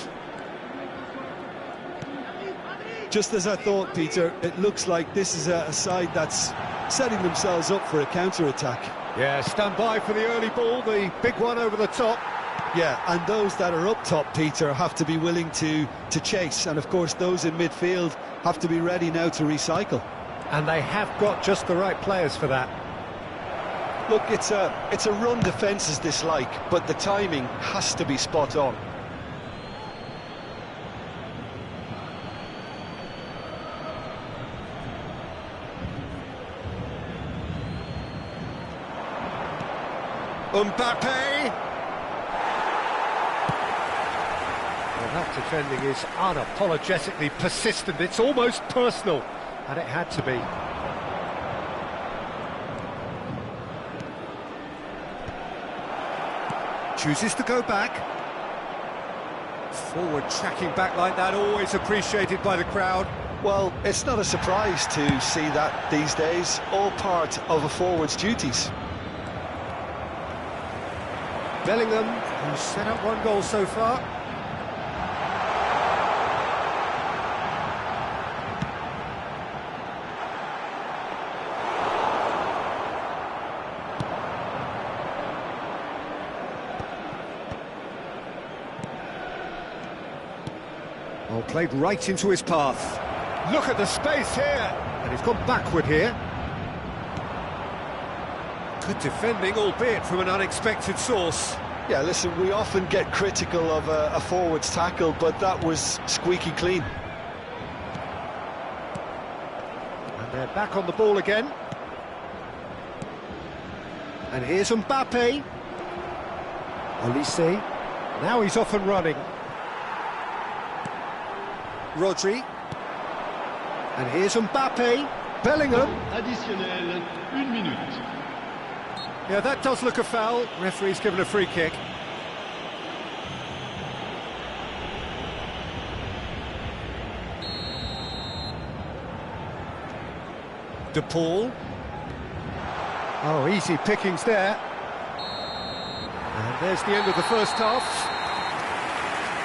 Just as I thought, Peter, it looks like this is a side that's setting themselves up for a counter-attack. Yeah, stand by for the early ball, the big one over the top. Yeah, and those that are up top, Peter, have to be willing to chase. And, of course, those in midfield have to be ready now to recycle. And they have got just the right players for that. Look, it's a run defence dislike, but the timing has to be spot on. Mbappe! Well, that defending is unapologetically persistent. It's almost personal, and it had to be. Chooses to go back. Forward tracking back like that, always appreciated by the crowd. Well, it's not a surprise to see that these days, all part of a forward's duties. Bellingham, who's set up one goal so far. Well, played right into his path. Look at the space here, and he's gone backward here. Good defending, albeit from an unexpected source. Yeah, listen, we often get critical of a forward's tackle, but that was squeaky clean. And they're back on the ball again. And here's Mbappe. Olise. Now he's off and running. Rodri. And here's Mbappe. Bellingham. Additionnel, 1 minute. Yeah, that does look a foul. Referee's given a free kick. De Paul. Oh, easy pickings there. And there's the end of the first half.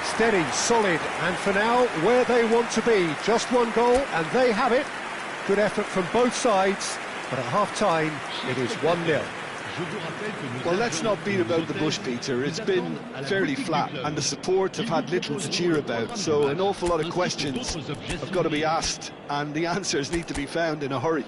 Steady, solid, and for now, where they want to be. Just one goal, and they have it. Good effort from both sides, but at half-time, it is 1-0. Well, let's not beat about the bush, Peter. It's been fairly flat, and the support have had little to cheer about, so an awful lot of questions have got to be asked, and the answers need to be found in a hurry.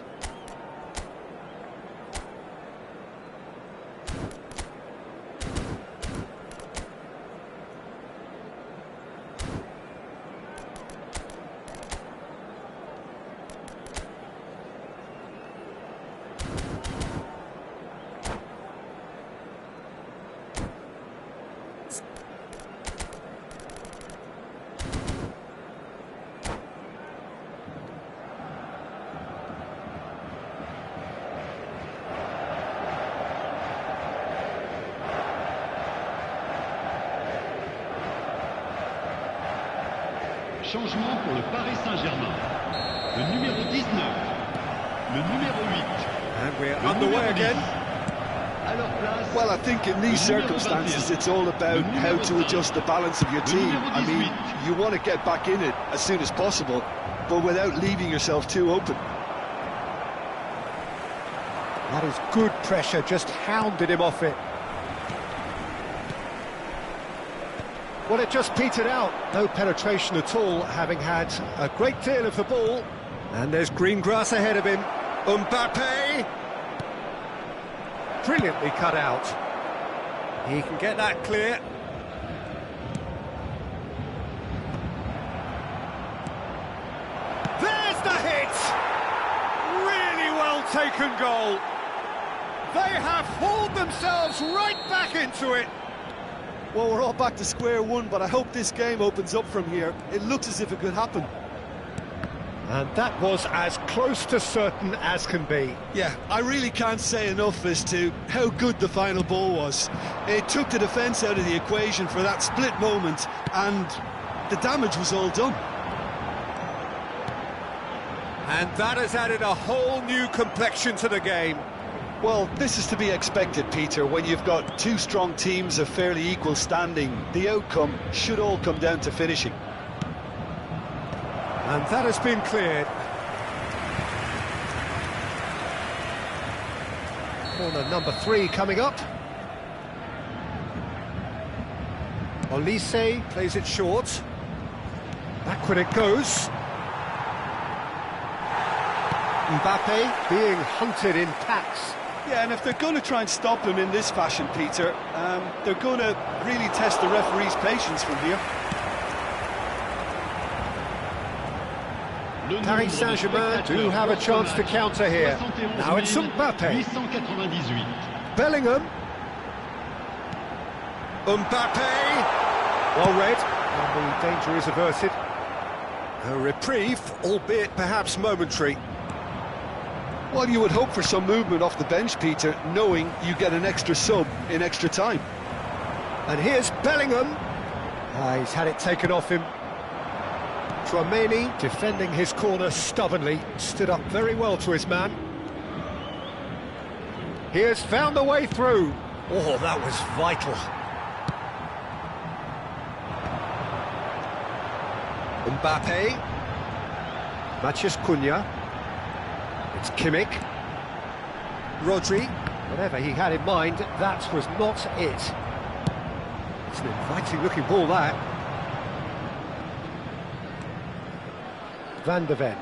Changement pour le Paris Saint-Germain. Le numéro 19, le numéro 8. And we're underway again. À leur place. Well, I think in these circumstances, it's all about how to adjust the balance of your team. I mean, you want to get back in it as soon as possible, but without leaving yourself too open. That is good pressure, just hounded him off it. Well, it just petered out. No penetration at all, having had a great deal of the ball. And there's green grass ahead of him. Mbappe! Brilliantly cut out. He can get that clear. There's the hit! Really well taken goal. They have hauled themselves right back into it. Well, we're all back to square one, but I hope this game opens up from here. It looks as if it could happen. And that was as close to certain as can be. Yeah, I really can't say enough as to how good the final ball was. It took the defence out of the equation for that split moment, and the damage was all done. And that has added a whole new complexion to the game. Well, this is to be expected, Peter, when you've got two strong teams of fairly equal standing. The outcome should all come down to finishing. And that has been cleared. Corner number 3 coming up. Olise plays it short. Backward it goes. Mbappe being hunted in packs. Yeah, and if they're going to try and stop him in this fashion, Peter, they're going to really test the referee's patience from here. Paris Saint-Germain do have a chance to counter here. Now it's Mbappe. Bellingham. Mbappe. Well read, and the danger is averted. A reprieve, albeit perhaps momentary. Well, you would hope for some movement off the bench, Peter, knowing you get an extra sub in extra time. And here's Bellingham. He's had it taken off him. Tchouaméni defending his corner stubbornly, stood up very well to his man. He has found a way through. Oh, that was vital. Mbappe. Matheus Cunha. It's Kimmich. Rodri. Whatever he had in mind, that was not it. It's an inviting-looking ball, that. Van de Ven.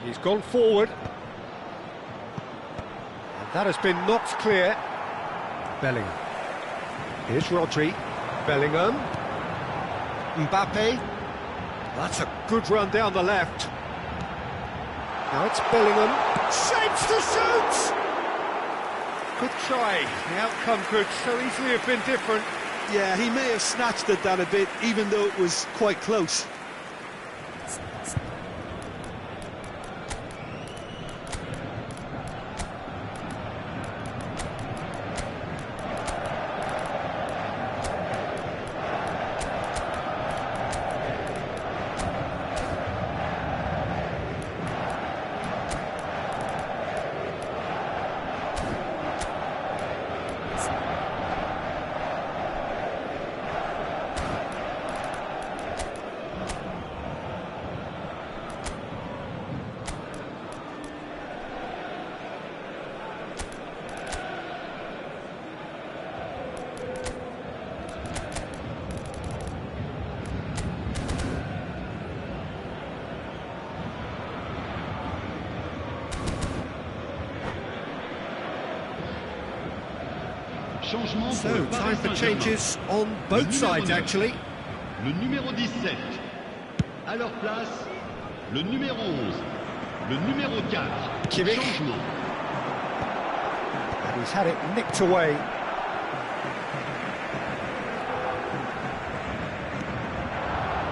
He's gone forward. And that has been knocked clear. Bellingham. Here's Rodri. Bellingham. Mbappe. That's a good run down the left. Now it's Bellingham. Shapes to shoot! Good try. The outcome could so easily have been different. Yeah, he may have snatched at that a bit, even though it was quite close. Changement pour So, le Paris time for Saint-Germain. changes on both sides, actually. Le numéro 17. À leur place, le numéro 11. Le numéro 4. Kimmich. Changement. And he's had it nicked away.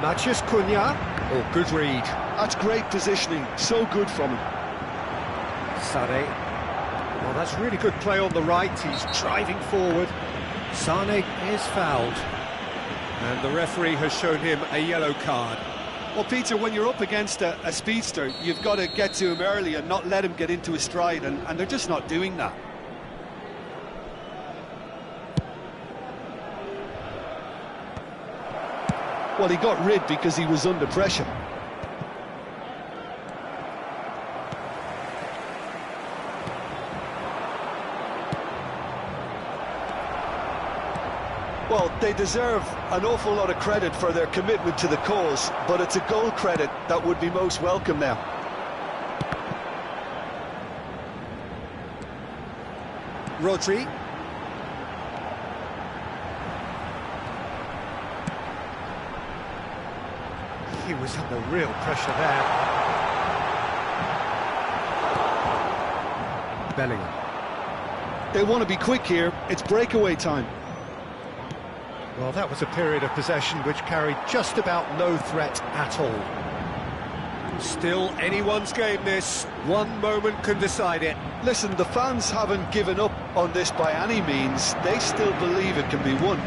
Matheus Cunha. Oh, good read. That's great positioning, so good from him. Sané. Well, that's really good play on the right. He's driving forward. Sané is fouled. And the referee has shown him a yellow card. Well, Peter, when you're up against a speedster, you've got to get to him early and not let him get into his stride, and they're just not doing that. Well, he got rid because he was under pressure. Well, they deserve an awful lot of credit for their commitment to the cause, but it's a goal credit that would be most welcome now. Rodri. He was under real pressure there. Bellingham. They want to be quick here. It's breakaway time. Well, that was a period of possession which carried just about no threat at all. Still anyone's game, this. One moment can decide it. Listen, the fans haven't given up on this by any means. They still believe it can be won.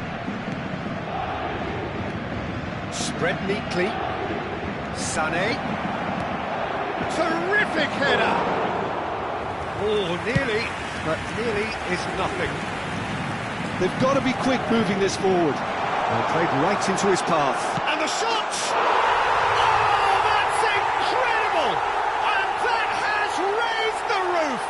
Spread neatly. Sané. Terrific header! Oh, nearly, but nearly is nothing. They've got to be quick moving this forward. Well, played right into his path. And the shot! Oh, that's incredible! And that has raised the roof!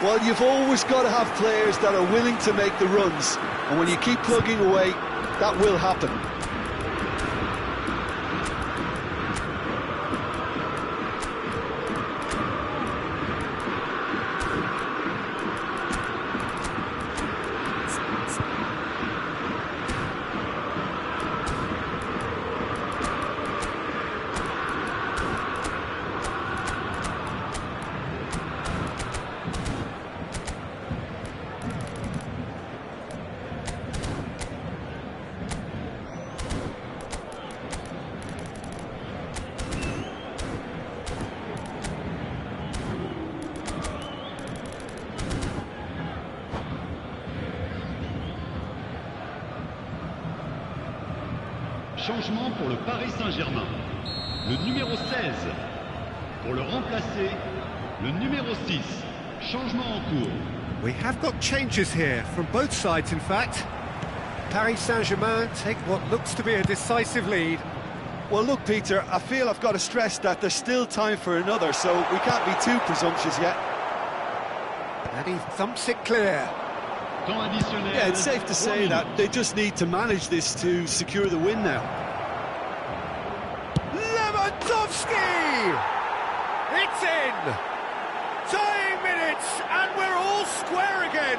Well, you've always got to have players that are willing to make the runs. And when you keep plugging away, that will happen. Changement pour le Paris Saint-Germain. Le numéro 16. Pour le remplacer, le numéro 6. Changement en cours. We have got changes here, from both sides in fact. Paris Saint-Germain take what looks to be a decisive lead. Well, look, Peter, I feel I've got to stress that there's still time for another, so we can't be too presumptuous yet. And he thumps it clear. Temps additionnel. Yeah, it's safe to say that they just need to manage this to secure the win now. Lewandowski! It's in! Tying minutes, and we're all square again.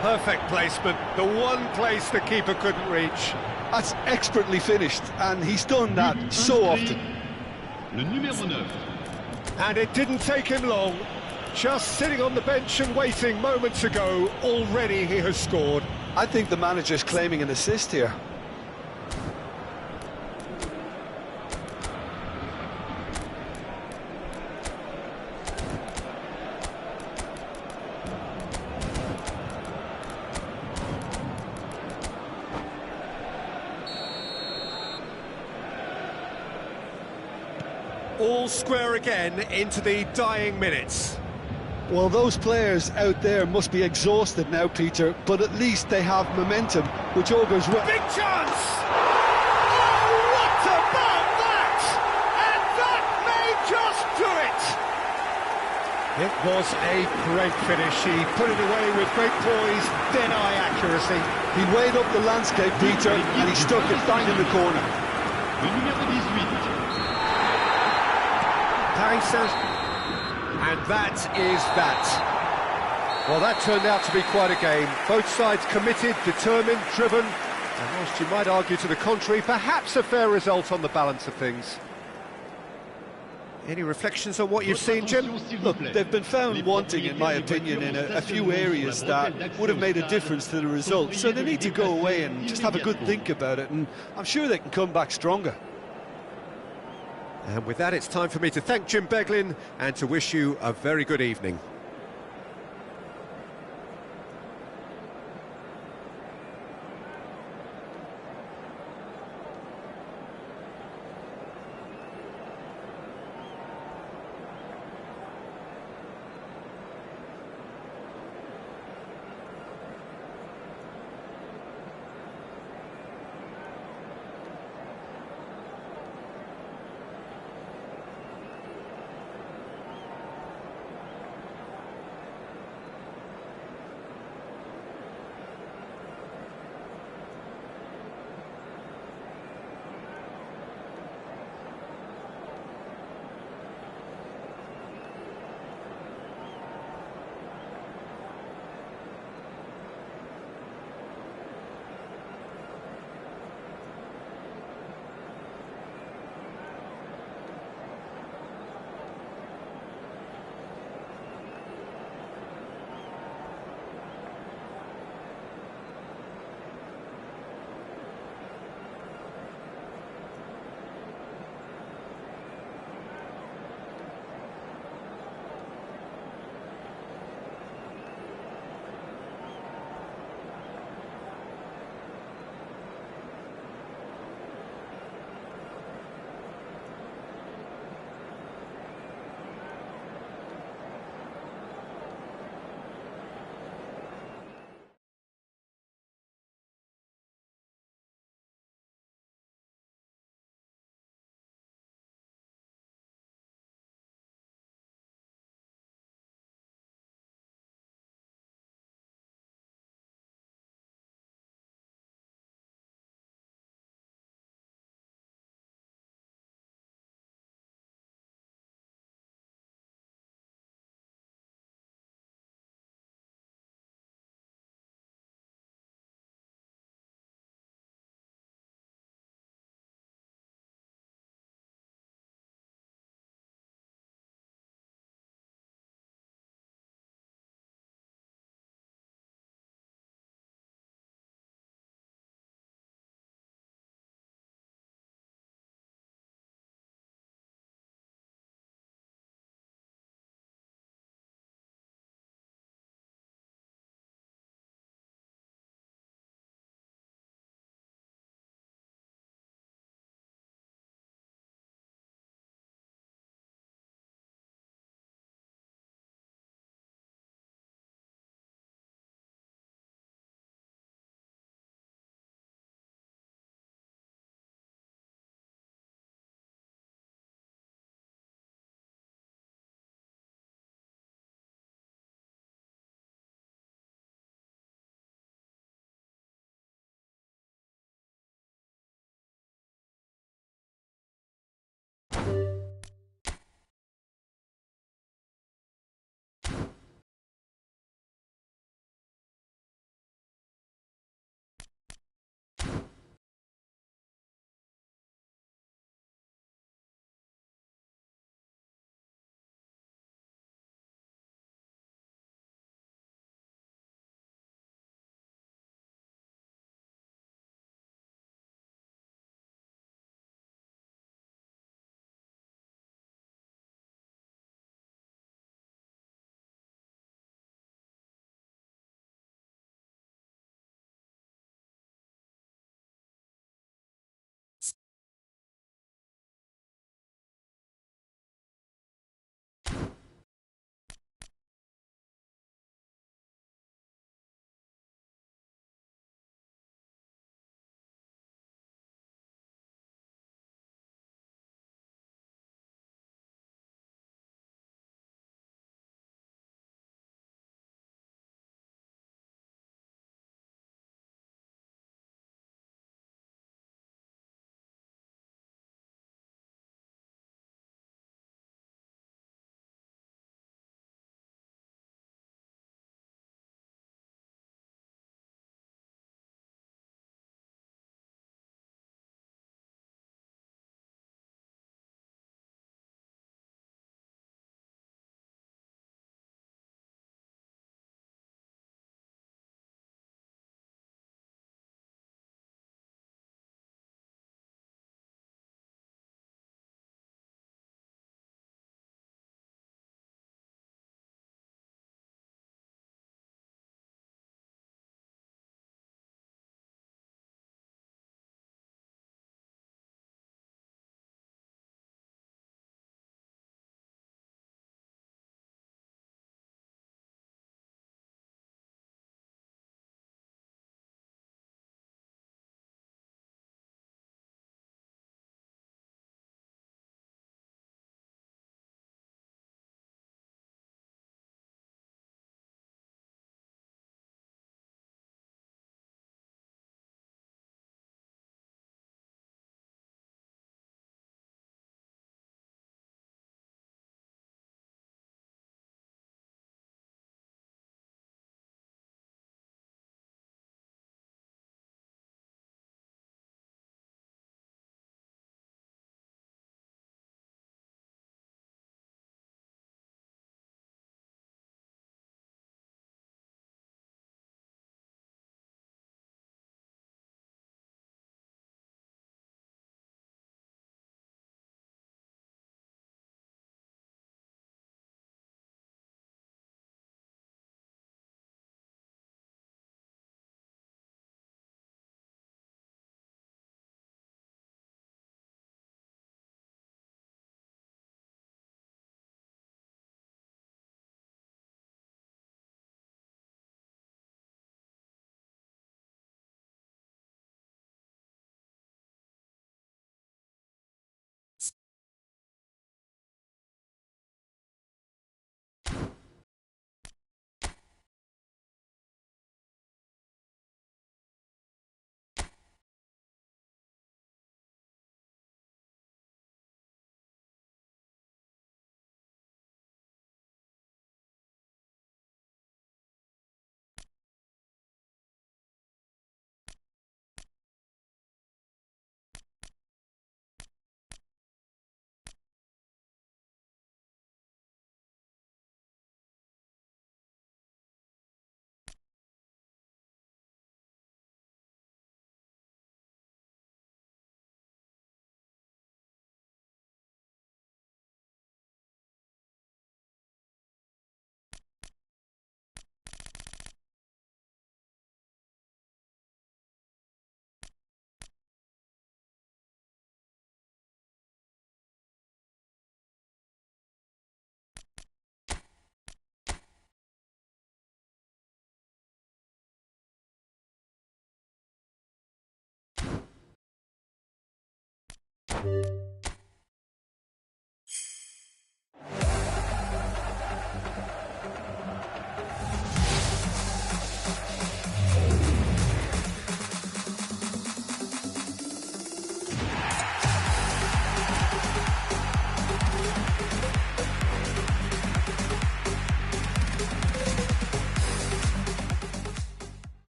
Perfect placement, the one place the keeper couldn't reach. That's expertly finished, and he's done that so often. Le numéro 9. And it didn't take him long. Just sitting on the bench and waiting moments ago, already he has scored. I think the manager's claiming an assist here. All square again into the dying minutes. Well, those players out there must be exhausted now, Peter, but at least they have momentum, which augurs well. Big chance! Oh, what about that? And that may just do it! It was a great finish. He put it away with great poise, dead-eye accuracy. He weighed up the landscape, Peter, and he stuck it bang in the corner. Le numéro 18. Paris Saint-Germain. And that is that. Well, that turned out to be quite a game. Both sides committed, determined, driven. And whilst you might argue to the contrary, perhaps a fair result on the balance of things. Any reflections on what you've seen, Jim? Look, they've been found wanting, in my opinion, in a few areas that would have made a difference to the result. So they need to go away and just have a good think about it, and I'm sure they can come back stronger. And with that, it's time for me to thank Jim Beglin and to wish you a very good evening.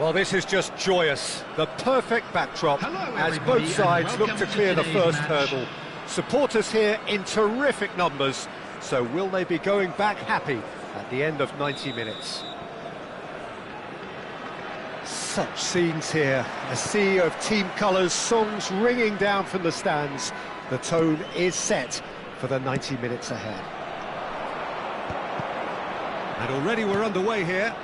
Well, this is just joyous. The perfect backdrop as both sides look to clear the first hurdle. Supporters here in terrific numbers, so will they be going back happy at the end of 90 minutes? Such scenes here, a sea of team colours, songs ringing down from the stands. The tone is set for the 90 minutes ahead. And already we're underway here.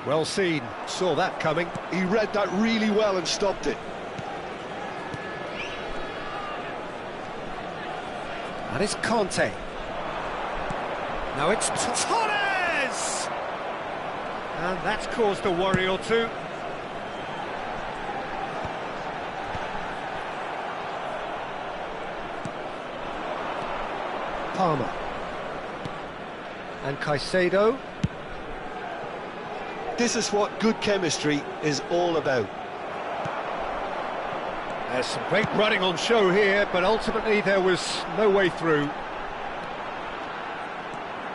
Well seen, saw that coming. He read that really well and stopped it. And it's Conte. Now it's Torres! And that's caused a worry or two. Palmer. And Caicedo. This is what good chemistry is all about. There's some great running on show here, but ultimately there was no way through.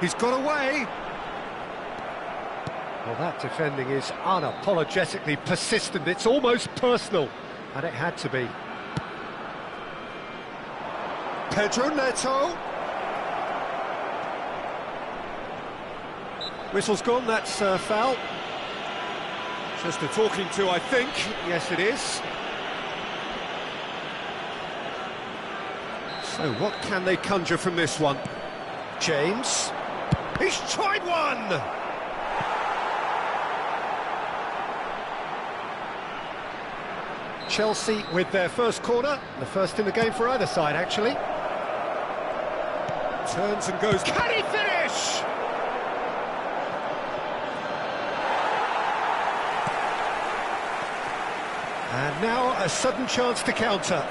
He's got away. Well, that defending is unapologetically persistent. It's almost personal, and it had to be. Pedro Neto. Whistle's gone, that's foul. Just a talking to, I think. Yes, it is. So what can they conjure from this one? James. He's tried one! Chelsea with their first corner. The first in the game for either side, actually. Turns and goes. Can he finish? And now a sudden chance to counter.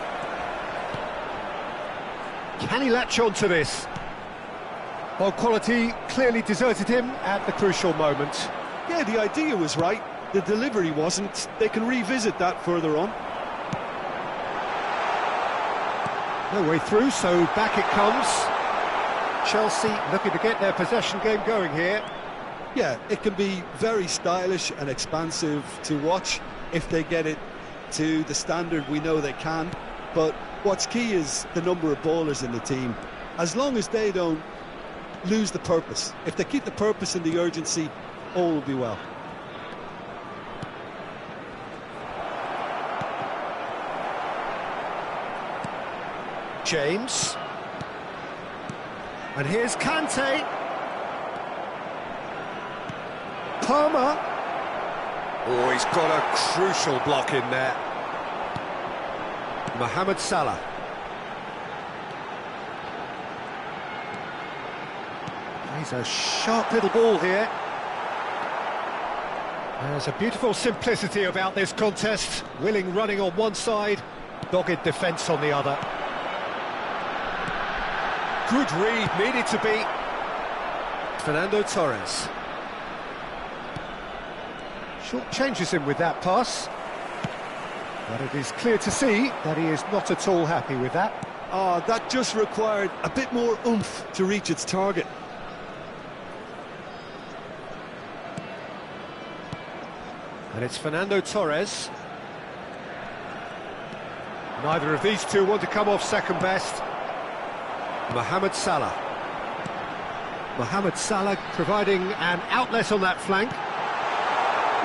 Can he latch on to this? Well, quality clearly deserted him at the crucial moment. Yeah, the idea was right, the delivery wasn't. They can revisit that further on. No way through, so back it comes. Chelsea looking to get their possession game going here. Yeah, it can be very stylish and expansive to watch if they get it to the standard we know they can, but what's key is the number of ballers in the team. As long as they don't lose the purpose, if they keep the purpose and the urgency, all will be well. James. And here's Kante. Palmer. Oh, he's got a crucial block in there. Mohamed Salah. He's a sharp little ball here. There's a beautiful simplicity about this contest. Willing running on one side, dogged defence on the other. Good read, needed to be. Fernando Torres. Short changes him with that pass. But it is clear to see that he is not at all happy with that. Oh, that just required a bit more oomph to reach its target. And it's Fernando Torres. Neither of these two want to come off second best. Mohamed Salah. Mohamed Salah providing an outlet on that flank.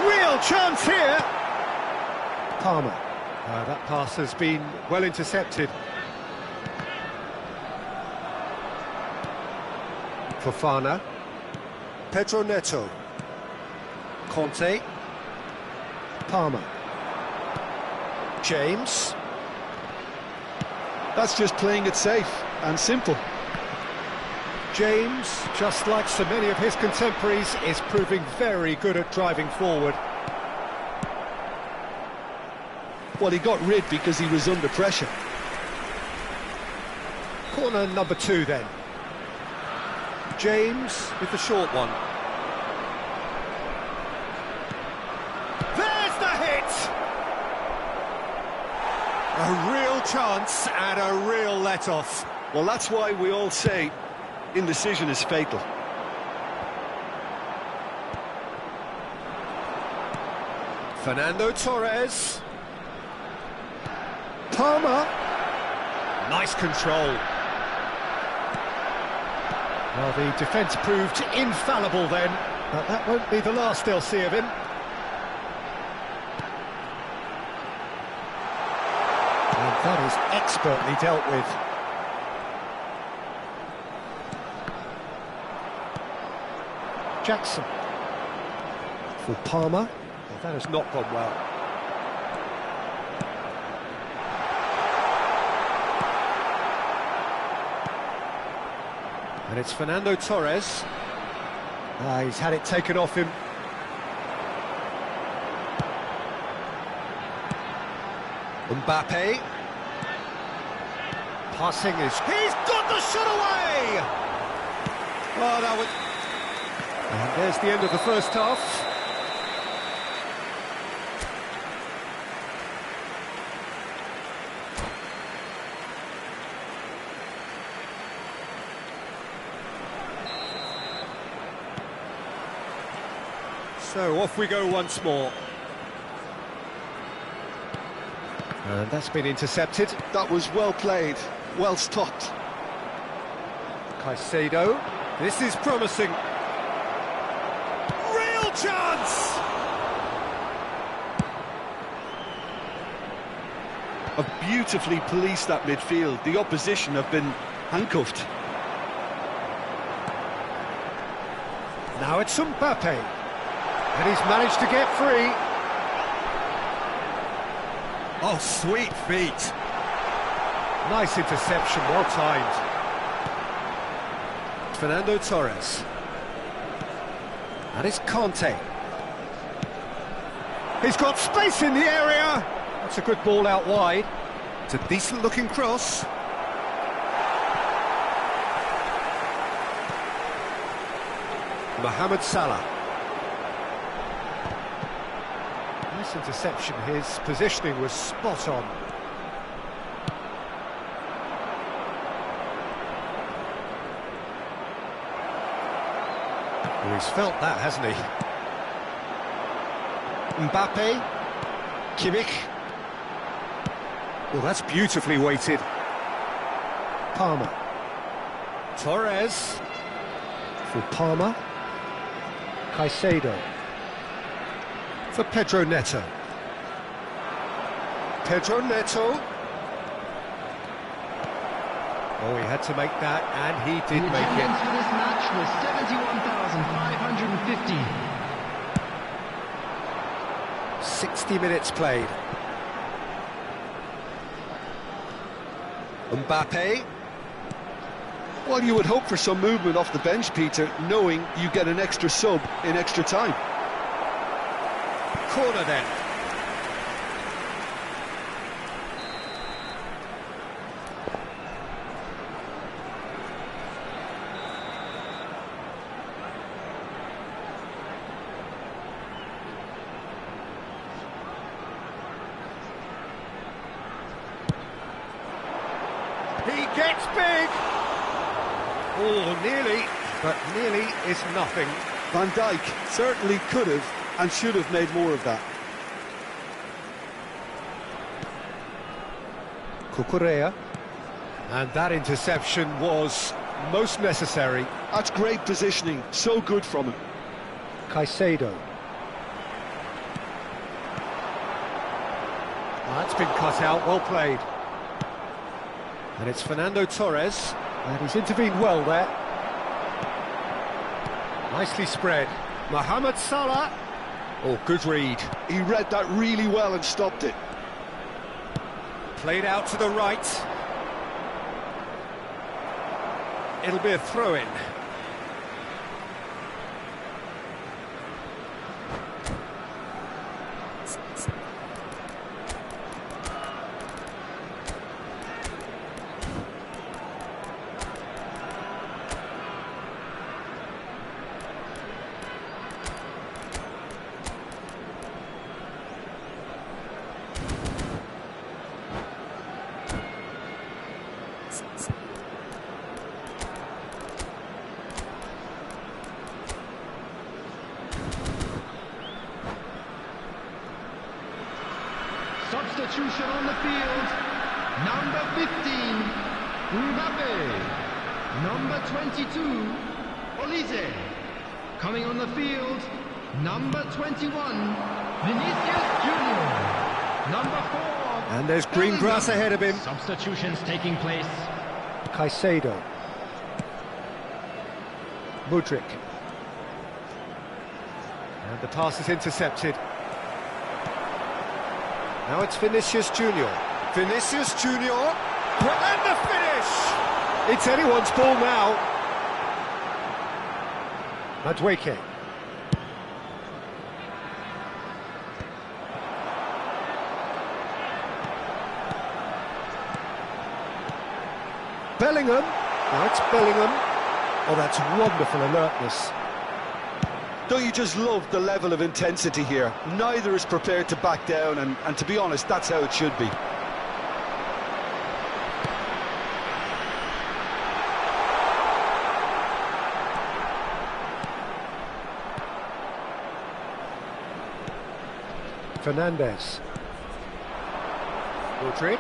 Real chance here! Palmer. That pass has been well intercepted. Fofana. Pedro Neto. Conte. Palmer. James. That's just playing it safe and simple. James, just like so many of his contemporaries, is proving very good at driving forward. Well, he got rid because he was under pressure. Corner number 2 then. James with the short one. There's the hit! A real chance and a real let-off. Well, that's why we all say indecision is fatal. Fernando Torres. Palmer. Nice control. Well, the defence proved infallible then, but that won't be the last they'll see of him. And that is expertly dealt with. Jackson. For Palmer. Well, that has not gone well. And it's Fernando Torres. He's had it taken off him. Mbappe. Passing is... He's got the shot away! Oh, that was... And there's the end of the first half. So off we go once more. And that's been intercepted. That was well played, well stopped. Caicedo. This is promising. Real chance! Have beautifully policed that midfield. The opposition have been handcuffed. Now it's Mbappe. And he's managed to get free. Oh, sweet feet. Nice interception, well timed. Fernando Torres. And it's Conte. He's got space in the area. That's a good ball out wide. It's a decent looking cross. Mohamed Salah. Nice interception, his positioning was spot on. Well, he's felt that, hasn't he? Mbappe. Kimmich. Well, that's beautifully weighted. Palmer. Torres. For Palmer. Caicedo. For Pedro Neto. Pedro Neto. Oh, he had to make that, and he did make it. The attendance for this match was 71,550. 60 minutes played. Mbappe. Well, you would hope for some movement off the bench, Peter, knowing you get an extra sub in extra time. Corner then. He gets big! Oh, nearly, but nearly is nothing. Van Dijk certainly could have and should have made more of that. Cucurella. And that interception was most necessary. That's great positioning, so good from him. Caicedo. That's been cut out, well played. And it's Fernando Torres, and he's intervened well there. Nicely spread. Mohamed Salah. Oh, good read. He read that really well and stopped it. Played out to the right. It'll be a throw-in. Substitution on the field. Number 15, Mbappe. Number 22, Olise. Coming on the field, number 21, Vinicius Junior. Number 4. And there's green grass ahead of him. Substitutions taking place. Caicedo. Mudryk. And the pass is intercepted. Now it's Vinicius Junior. Vinicius Junior. And the finish! It's anyone's ball now. Madueke. Bellingham. Now it's Bellingham. Oh, that's wonderful alertness. Don't you just love the level of intensity here? Neither is prepared to back down, and to be honest, that's how it should be. Fernandez. Mudryk.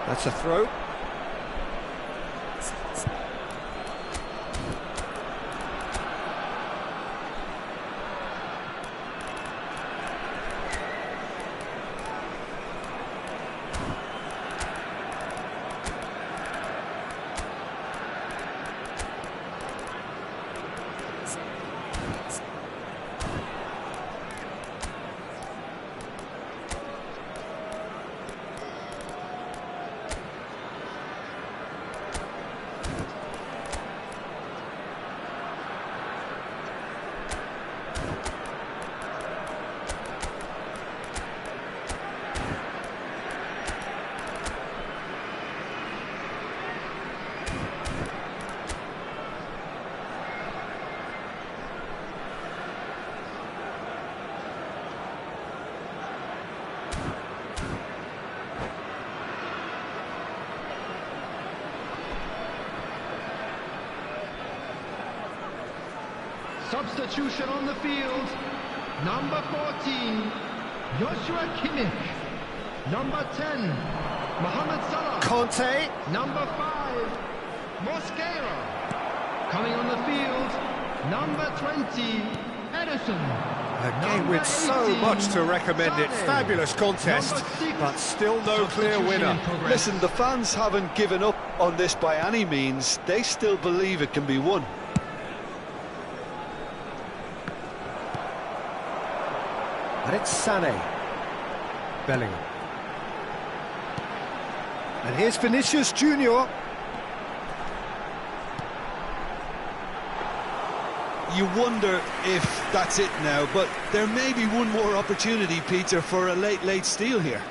That's a throw. Substitution on the field. Number 14, Joshua Kimmich. Number 10, Mohamed Salah. Conte. Number 5, Mosquera. Coming on the field, number 20, Ederson. Again, with so much to recommend it. Fabulous contest, but still no clear winner. Listen, the fans haven't given up on this by any means. They still believe it can be won. And it's Sané. Bellingham. And here's Vinicius Junior. You wonder if that's it now, but there may be one more opportunity, Peter, for a late steal here.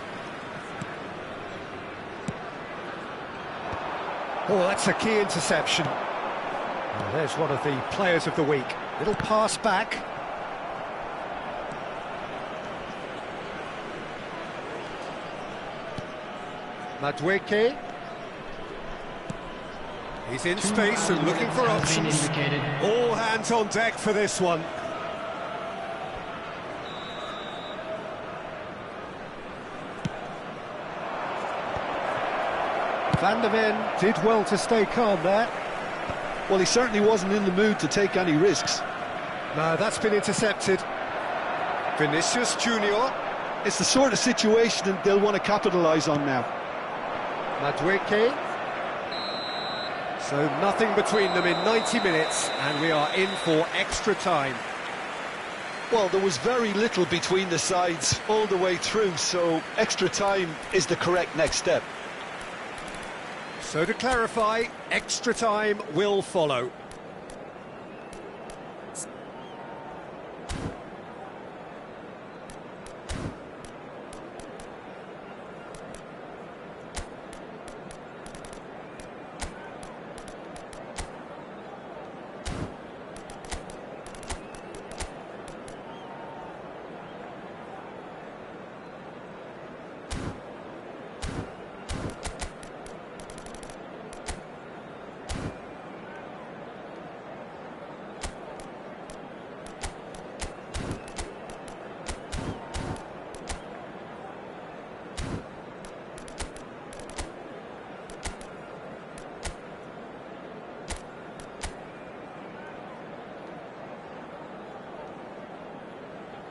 Oh, that's a key interception. Well, there's one of the players of the week. Little pass back. Madueke. He's in space and looking for options. All hands on deck for this one. Van der Ven did well to stay calm there. Well, he certainly wasn't in the mood to take any risks. No, that's been intercepted. Vinicius Junior. It's the sort of situation that they'll want to capitalise on now. Madueke. So nothing between them in 90 minutes, and we are in for extra time. Well, there was very little between the sides all the way through, so extra time is the correct next step. So to clarify, extra time will follow.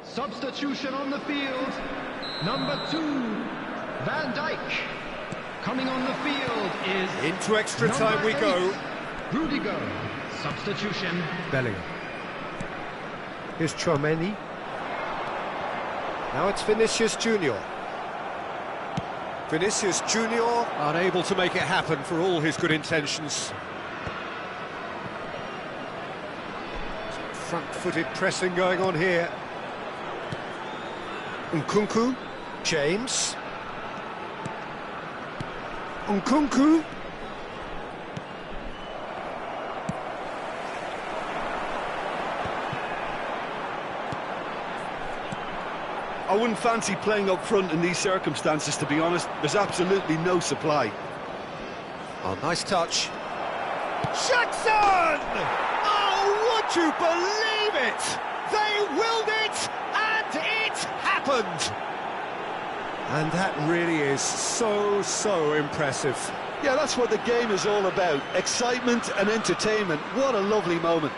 Substitution on the field. Number 2, Van Dijk. Coming on the field is... Into extra time we go. Rudiger. Substitution. Bellingham. Here's Tchouaméni. Now it's Vinicius Junior. Vinicius Junior unable to make it happen for all his good intentions. Some front-footed pressing going on here. Nkunku, James. Nkunku. I wouldn't fancy playing up front in these circumstances, to be honest. There's absolutely no supply. Oh, nice touch. Jackson! Oh, would you believe it? They willed it, and it happened! And that really is so impressive. Yeah, that's what the game is all about. Excitement and entertainment. What a lovely moment.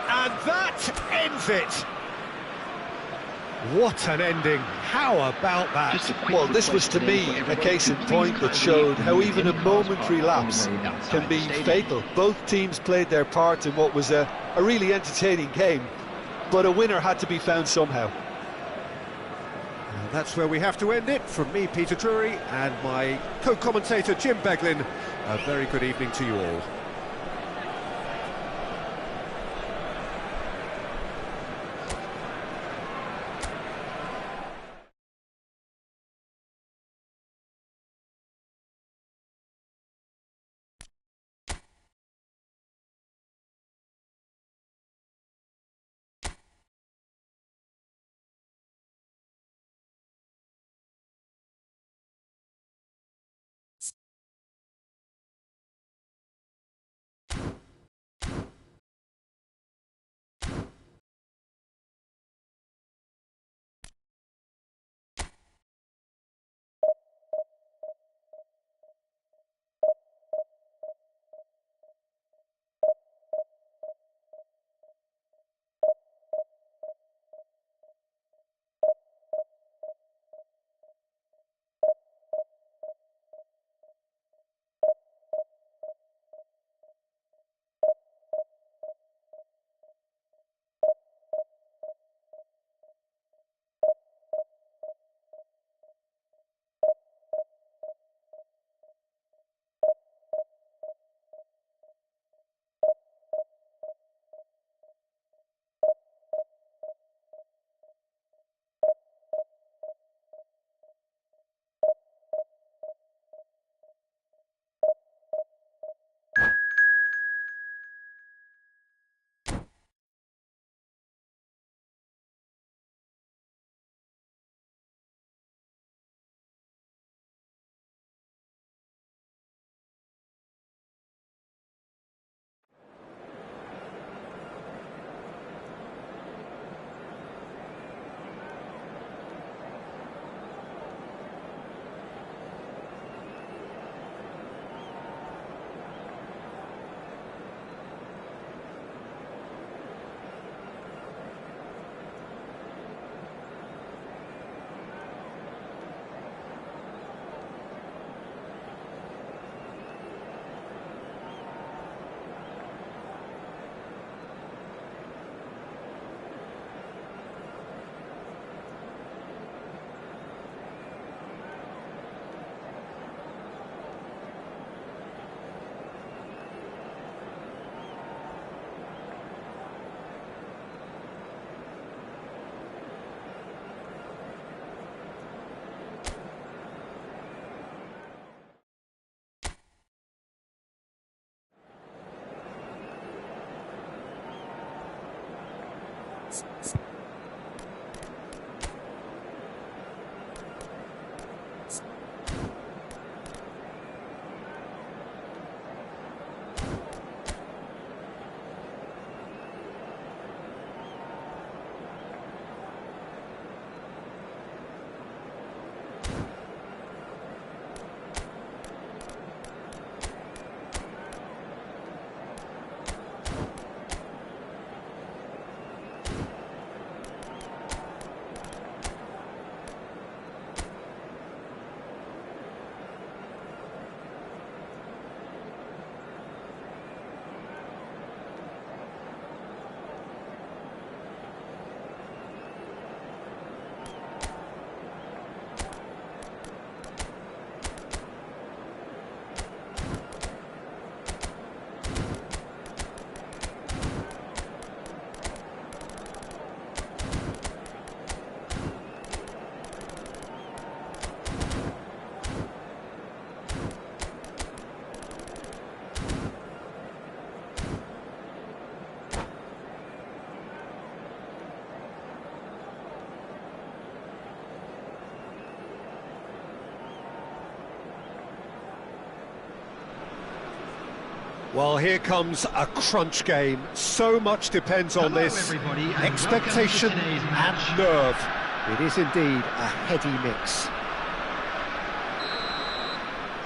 And that ends it. What an ending. How about that? Well, this was to me a case in point that showed how even a momentary lapse can be fatal. Both teams played their part in what was a really entertaining game, but a winner had to be found somehow. And that's where we have to end it. From me, Peter Drury, and my co-commentator, Jim Beglin, a very good evening to you all. Well, here comes a crunch game. So much depends on Hello, this. everybody, and Expectation welcome to today's match. and nerve. It is indeed a heady mix.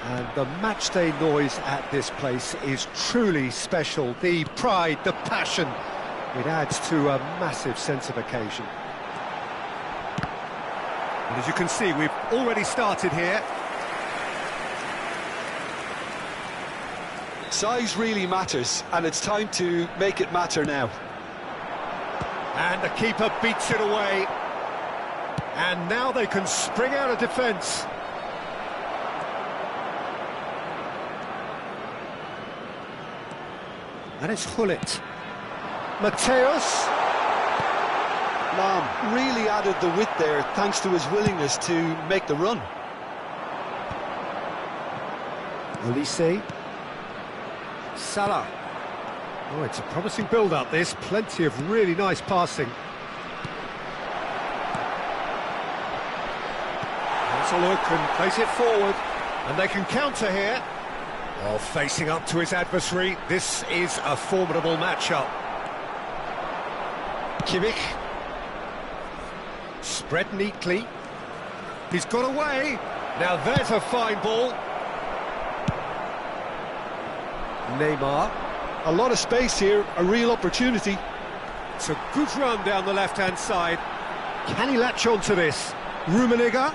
And the matchday noise at this place is truly special. The pride, the passion, it adds to a massive sense of occasion. And as you can see, we've already started here. Size really matters, and it's time to make it matter now. And the keeper beats it away. And now they can spring out of defence. And it's Hullet. Mateus. Lam really added the width there thanks to his willingness to make the run. Olise. Salah. Oh, it's a promising build-up, this. Plenty of really nice passing. Has a look and plays it forward. And they can counter here. While facing up to his adversary, this is a formidable matchup. Kimmich. Spread neatly. He's got away. Now there's a fine ball. Neymar. A lot of space here, a real opportunity. It's a good run down the left-hand side. Can he latch on to this? Rummenigge.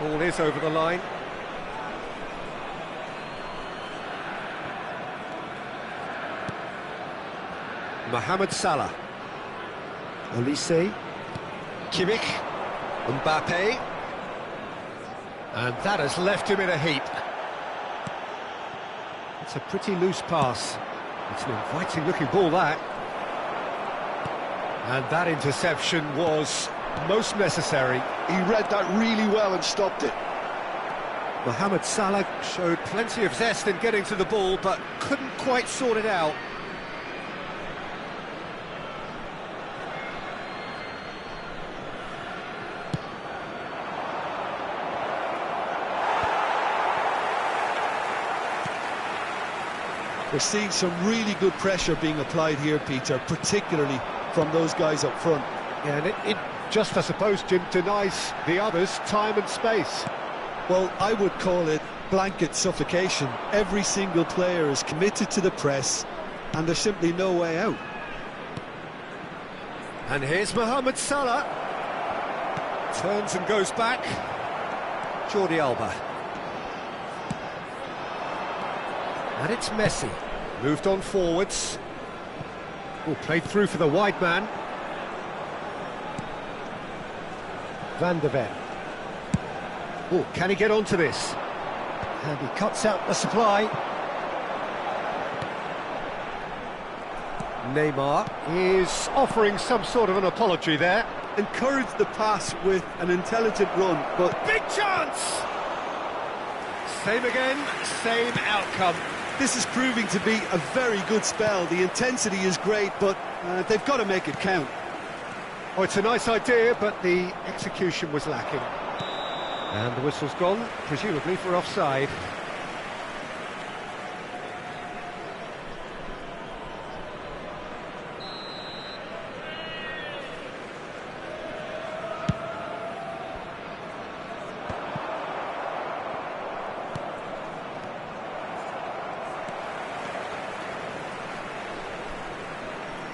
Ball is over the line. Mohamed Salah. Olise. Kimmich. Mbappe. And that has left him in a heap. It's a pretty loose pass. It's an inviting looking ball, that. And that interception was most necessary. He read that really well and stopped it. Mohamed Salah showed plenty of zest in getting to the ball, but couldn't quite sort it out. We're seeing some really good pressure being applied here, Peter, particularly from those guys up front. Yeah, and it just, I suppose, Jim, denies the others time and space. Well, I would call it blanket suffocation. Every single player is committed to the press, and there's simply no way out. And here's Mohamed Salah. Turns and goes back. Jordi Alba. And it's Messi. Moved on forwards. Oh, played through for the wide man. Van de Ven. Oh, can he get onto this? And he cuts out the supply. Neymar is offering some sort of an apology there. Encouraged the pass with an intelligent run, but Big chance! Same again, same outcome. this is proving to be a very good spell. The intensity is great, but They've got to make it count. Oh, it's a nice idea, but the execution was lacking. And the whistle's gone, presumably for offside.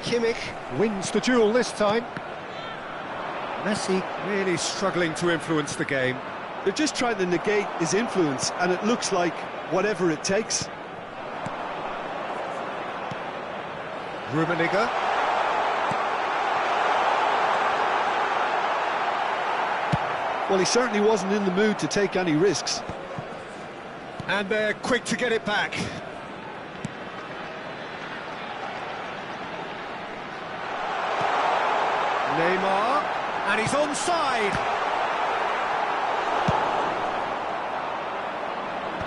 Kimmich wins the duel this time. Messi really struggling to influence the game. They're just trying to negate his influence, and it looks like whatever it takes. Rummenigge. Well, he certainly wasn't in the mood to take any risks. And they're quick to get it back. Neymar, and he's onside.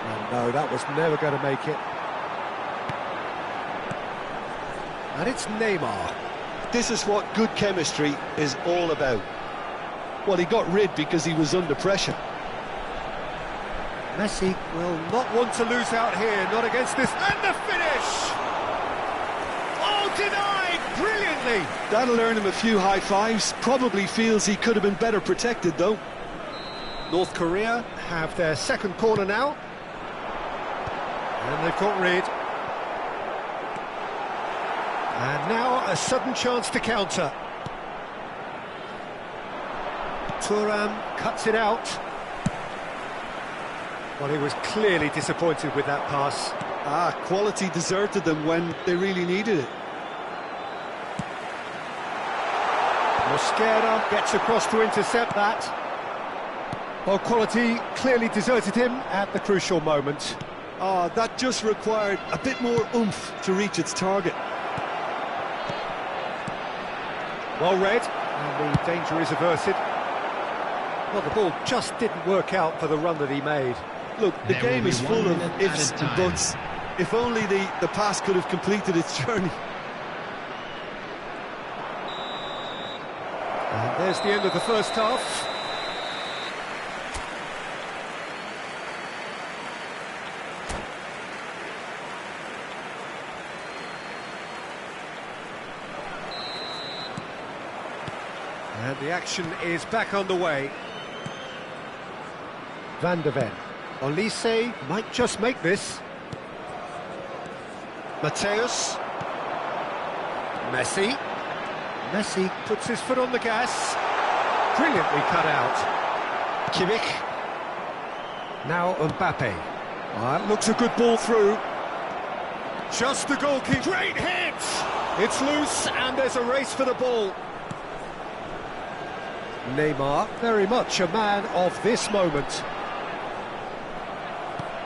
Oh, no, that was never going to make it. And it's Neymar. This is what good chemistry is all about. Well, he got rid because he was under pressure. Messi will not want to lose out here, not against this. And the finish! Oh, denied brilliantly! That'll earn him a few high fives. Probably feels he could have been better protected, though. North Korea have their second corner now. And they've got rid. And now a sudden chance to counter. Thuram cuts it out. Well, he was clearly disappointed with that pass. Quality deserted them when they really needed it. Mosquera gets across to intercept that. Well, quality clearly deserted him at the crucial moment. That just required a bit more oomph to reach its target. Well read, and the danger is averted. Well, the ball just didn't work out for the run that he made. Look, the There game will be is 1 full of minute ifs at and a time. buts. If only the pass could have completed its journey. And there's the end of the first half. And the action is back underway. Van der Ven. Olise might just make this. Mateus. Messi. Messi puts his foot on the gas. Brilliantly cut out. Kimmich. Now Mbappe. That looks a good ball through. Just the goalkeeper. Great hit! It's loose and there's a race for the ball. Neymar, very much a man of this moment.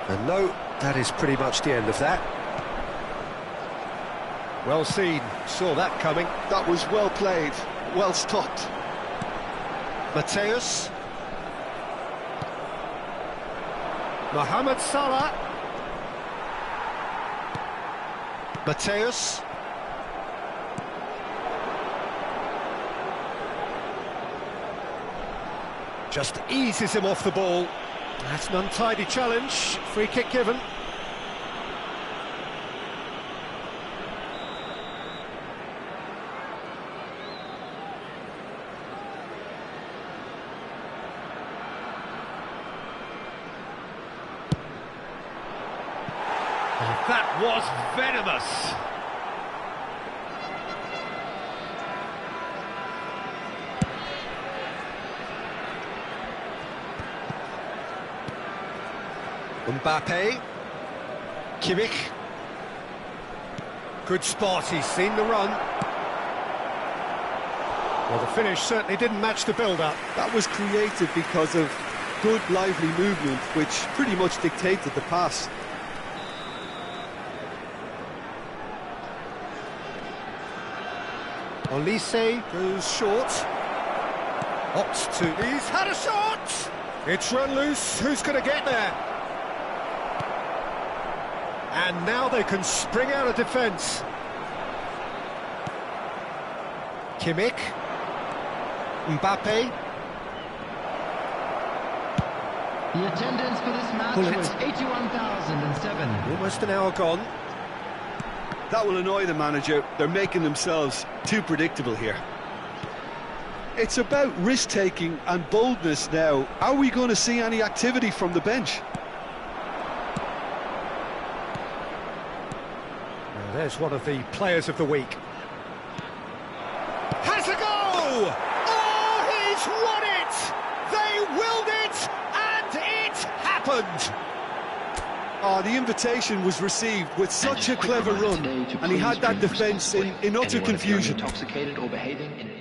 And no, that is pretty much the end of that. Well seen, saw that coming. That was well played, well stopped. Mateus. Mohamed Salah. Mateus. Just eases him off the ball. That's an untidy challenge. Free kick given. Oh, that was venomous. Mbappe. Kimmich. Good spot, he's seen the run. Well, the finish certainly didn't match the build-up. That was created because of good, lively movement, which pretty much dictated the pass. Olise goes short. Opts to... He's had a shot! It's run loose, who's going to get there? And now they can spring out of defence. Kimmich. Mbappe. The attendance for this match Bullet. was 81,007. Almost an hour gone. That will annoy the manager. They're making themselves too predictable here. It's about risk-taking and boldness now. Are we going to see any activity from the bench? Now there's one of the players of the week. Has a go! Oh, he's won it! They willed it, and it happened! Oh, the invitation was received with such a clever run, and he had that defence in utter confusion. Intoxicated or behaving in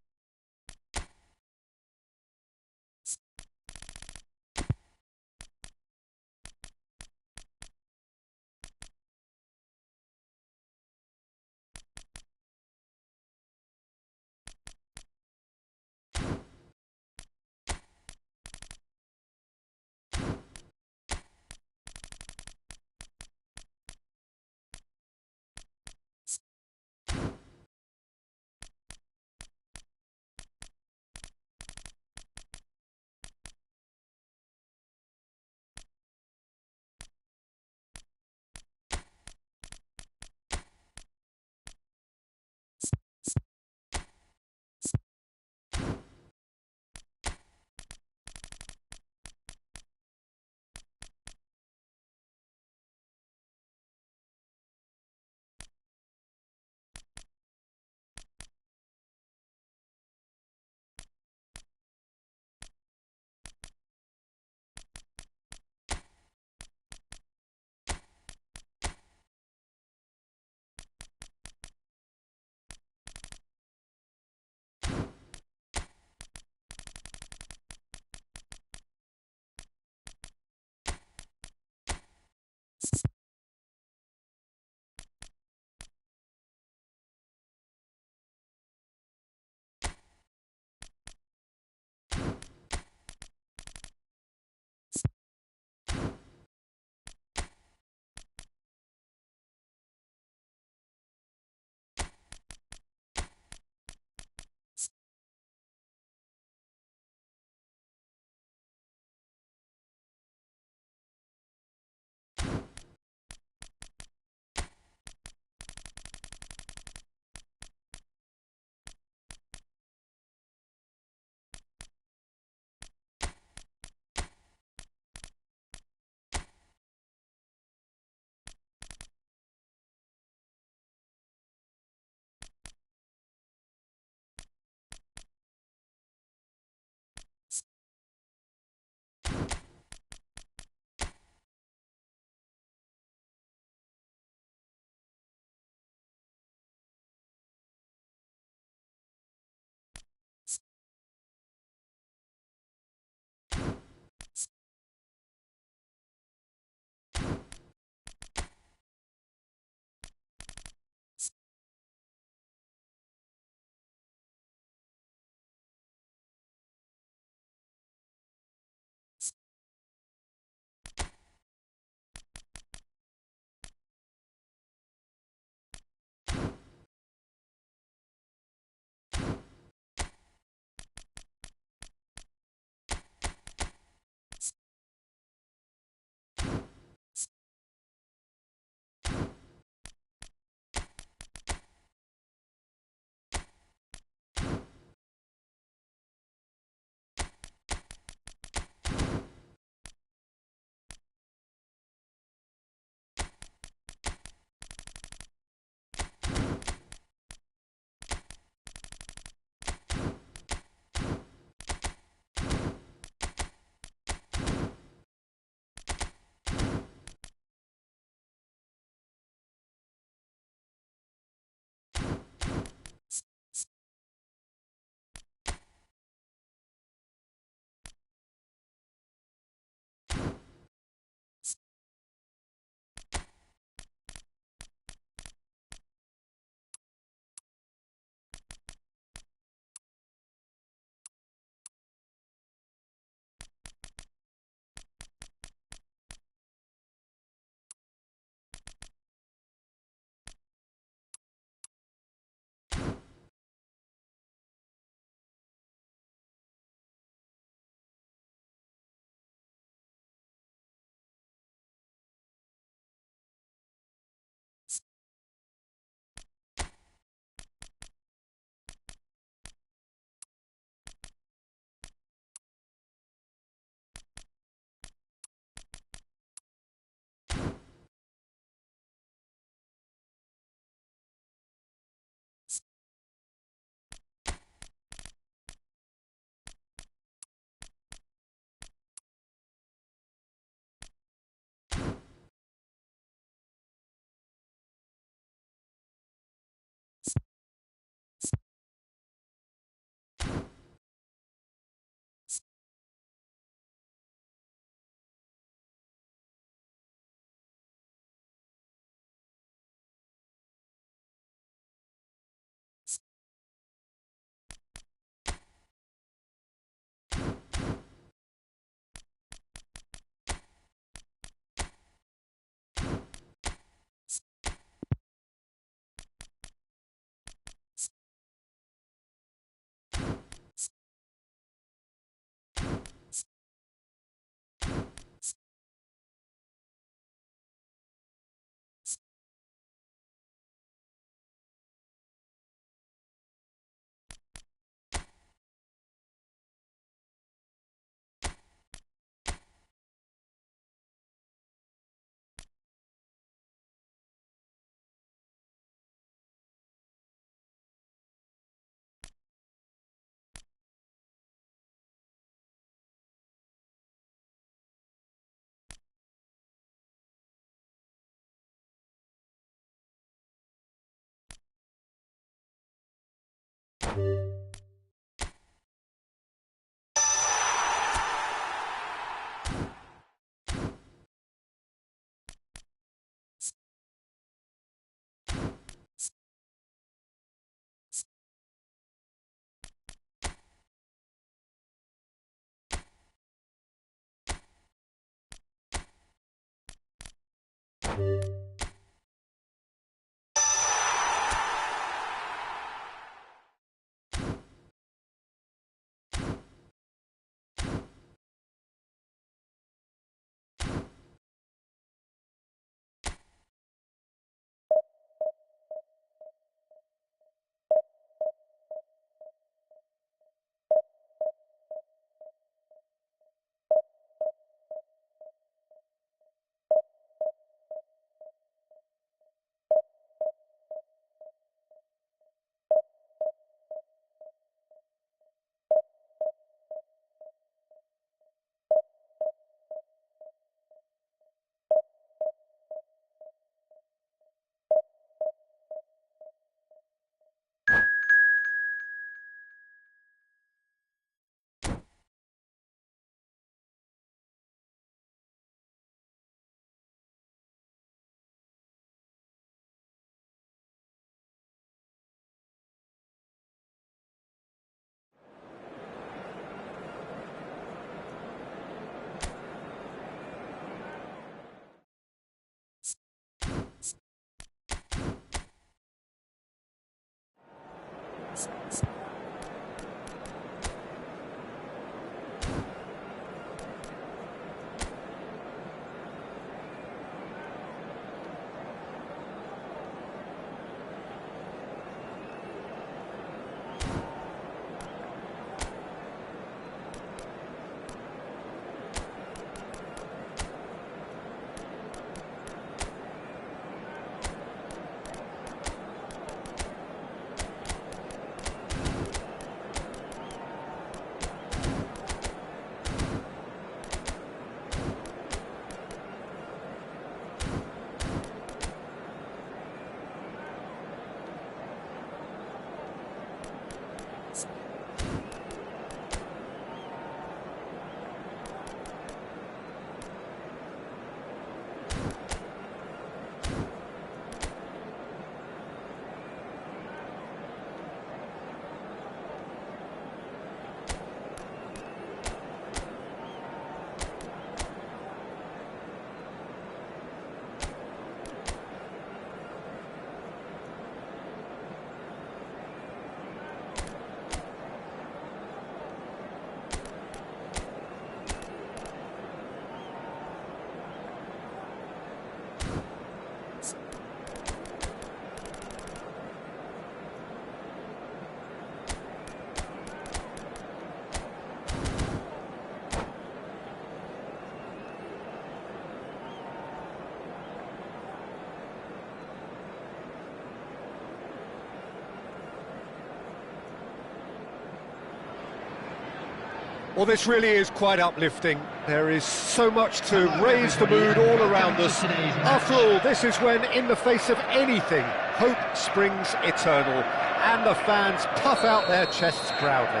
Well, this really is quite uplifting. There is so much to raise the mood all around us. After all, this is when, in the face of anything, hope springs eternal, and the fans puff out their chests proudly.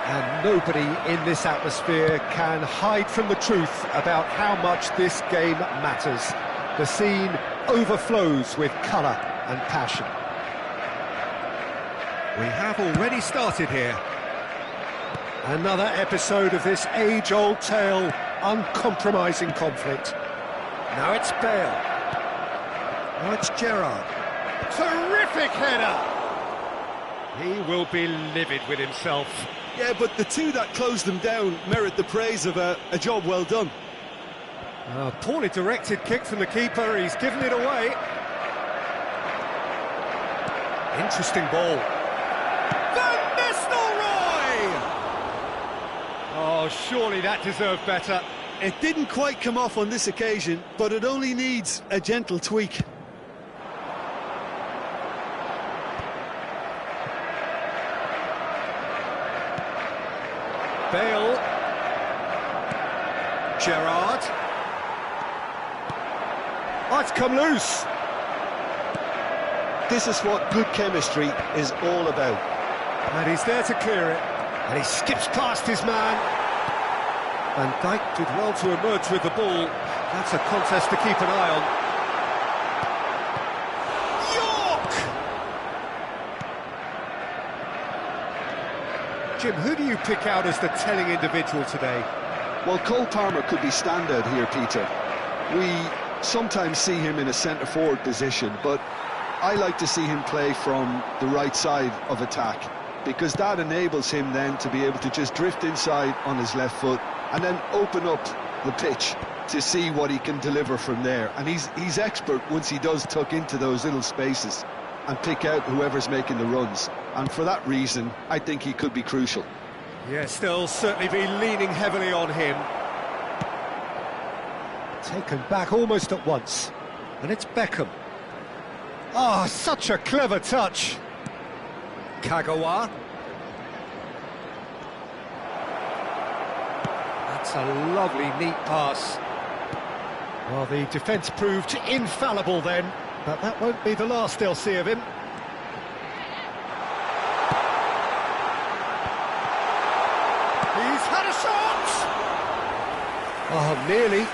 And nobody in this atmosphere can hide from the truth about how much this game matters. The scene overflows with colour and passion. We have already started here. Another episode of this age-old tale, uncompromising conflict. Now it's Bale. Now it's Gerrard. Terrific header! He will be livid with himself. Yeah, but the two that closed them down merit the praise of a job well done. A poorly directed kick from the keeper, he's given it away. Interesting ball. Van Nistelrooy! Oh, surely that deserved better. It didn't quite come off on this occasion, but it only needs a gentle tweak. Bale. Gerrard. Oh, it's come loose. this is what good chemistry is all about. And he's there to clear it. And he skips past his man. Van Dijk did well to emerge with the ball. That's a contest to keep an eye on. York! Jim, who do you pick out as the telling individual today? Well, Cole Palmer could be standout here, Peter. We sometimes see him in a centre-forward position, but I like to see him play from the right side of attack, because that enables him then to be able to just drift inside on his left foot and then open up the pitch to see what he can deliver from there. And he's expert once he does tuck into those little spaces and pick out whoever's making the runs. And for that reason, I think he could be crucial. Yes, they'll certainly be leaning heavily on him. Taken back almost at once. And it's Beckham. Oh, such a clever touch. Kagawa. That's a lovely, neat pass. Well, the defence proved infallible then, but that won't be the last they'll see of him. He's had a shot! Oh, nearly,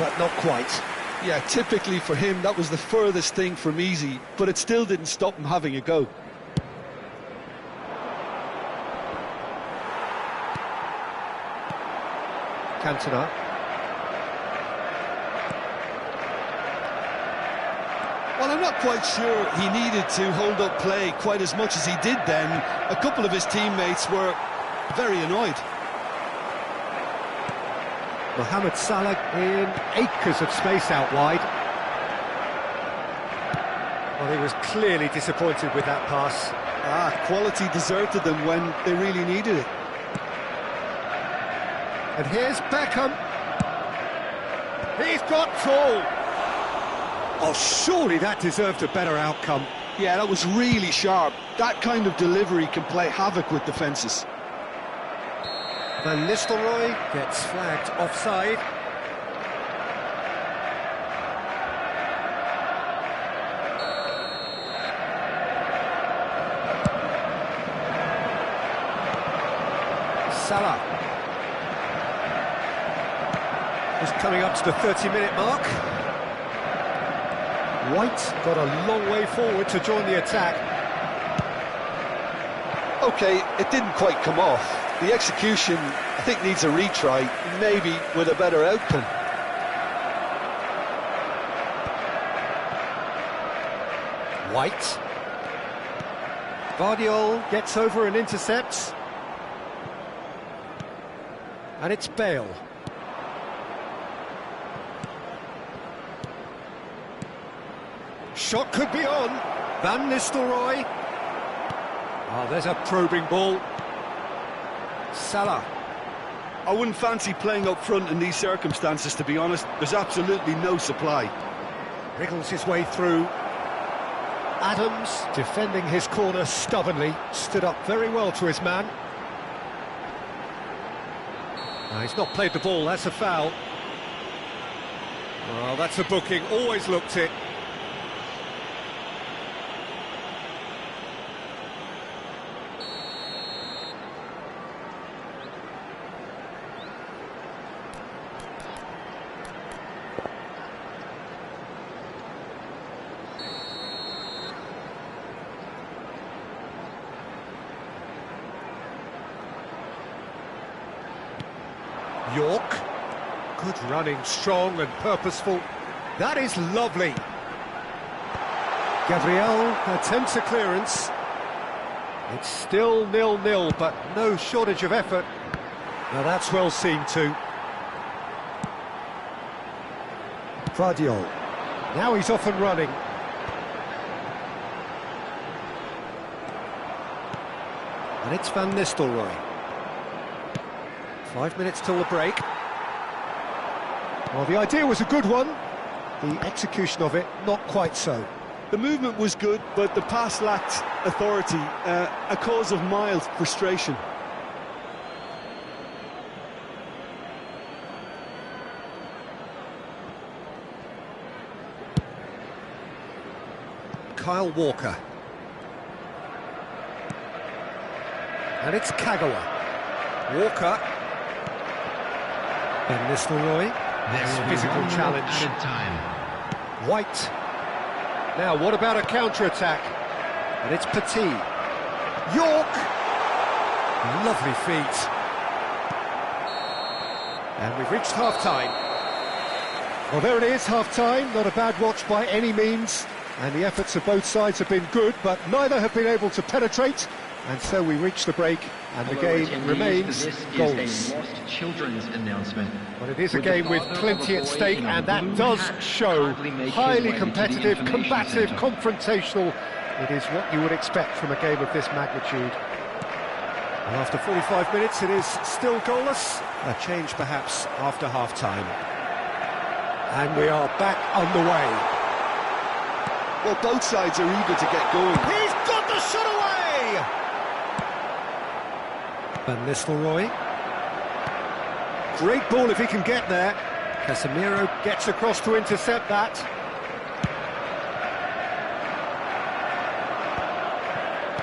but not quite. Yeah, typically for him, that was the furthest thing from easy, but it still didn't stop him having a go. Cantona. Well, I'm not quite sure he needed to hold up play quite as much as he did then. A couple of his teammates were very annoyed. Mohamed Salah in acres of space out wide. Well, he was clearly disappointed with that pass. Quality deserted them when they really needed it. And here's Beckham. He's got full. Oh, surely that deserved a better outcome. Yeah, that was really sharp. That kind of delivery can play havoc with defences. Van Nistelrooy gets flagged offside. Salah. Just coming up to the 30-minute mark. White got a long way forward to join the attack. OK, it didn't quite come off. The execution, I think, needs a retry, maybe with a better outcome. White. Guardiola gets over and intercepts. And it's Bale. Shot could be on. Van Nistelrooy. Oh, there's a probing ball. Salah. I wouldn't fancy playing up front in these circumstances, to be honest. There's absolutely no supply. Wriggles his way through. Adams, defending his corner stubbornly, stood up very well to his man. He's not played the ball, that's a foul. Well, that's a booking, always looked it. York, good running, strong and purposeful. That is lovely. Gabriel attempts a clearance. It's still 0-0, but no shortage of effort. Now that's well seen too. Guardiola. Now he's off and running. And it's Van Nistelrooy. 5 minutes till the break. Well, the idea was a good one. The execution of it, not quite so. The movement was good, but the pass lacked authority, a cause of mild frustration. Kyle Walker. And it's Kagawa. Walker. Ben Nistelrooy. There will be Physical one challenge. added time. White. Now, what about a counter-attack? And it's Petit. York. Lovely feet. And we've reached half-time. Well, there it is, half-time. Not a bad watch by any means. And the efforts of both sides have been good, but neither have been able to penetrate. And so we reach the break, and the game remains goalless. This is a lost children's announcement. But it is a With the game with father of plenty a at boy stake, in a and that blue does hat show hardly make his highly way to the competitive, information combative, centre. confrontational. It is what you would expect from a game of this magnitude. And after 45 minutes, it is still goalless. A change perhaps after half-time. And we are back underway. Well, both sides are eager to get going. He's got the shot away! Van Nistelrooy. Great ball if he can get there. Casemiro gets across to intercept that.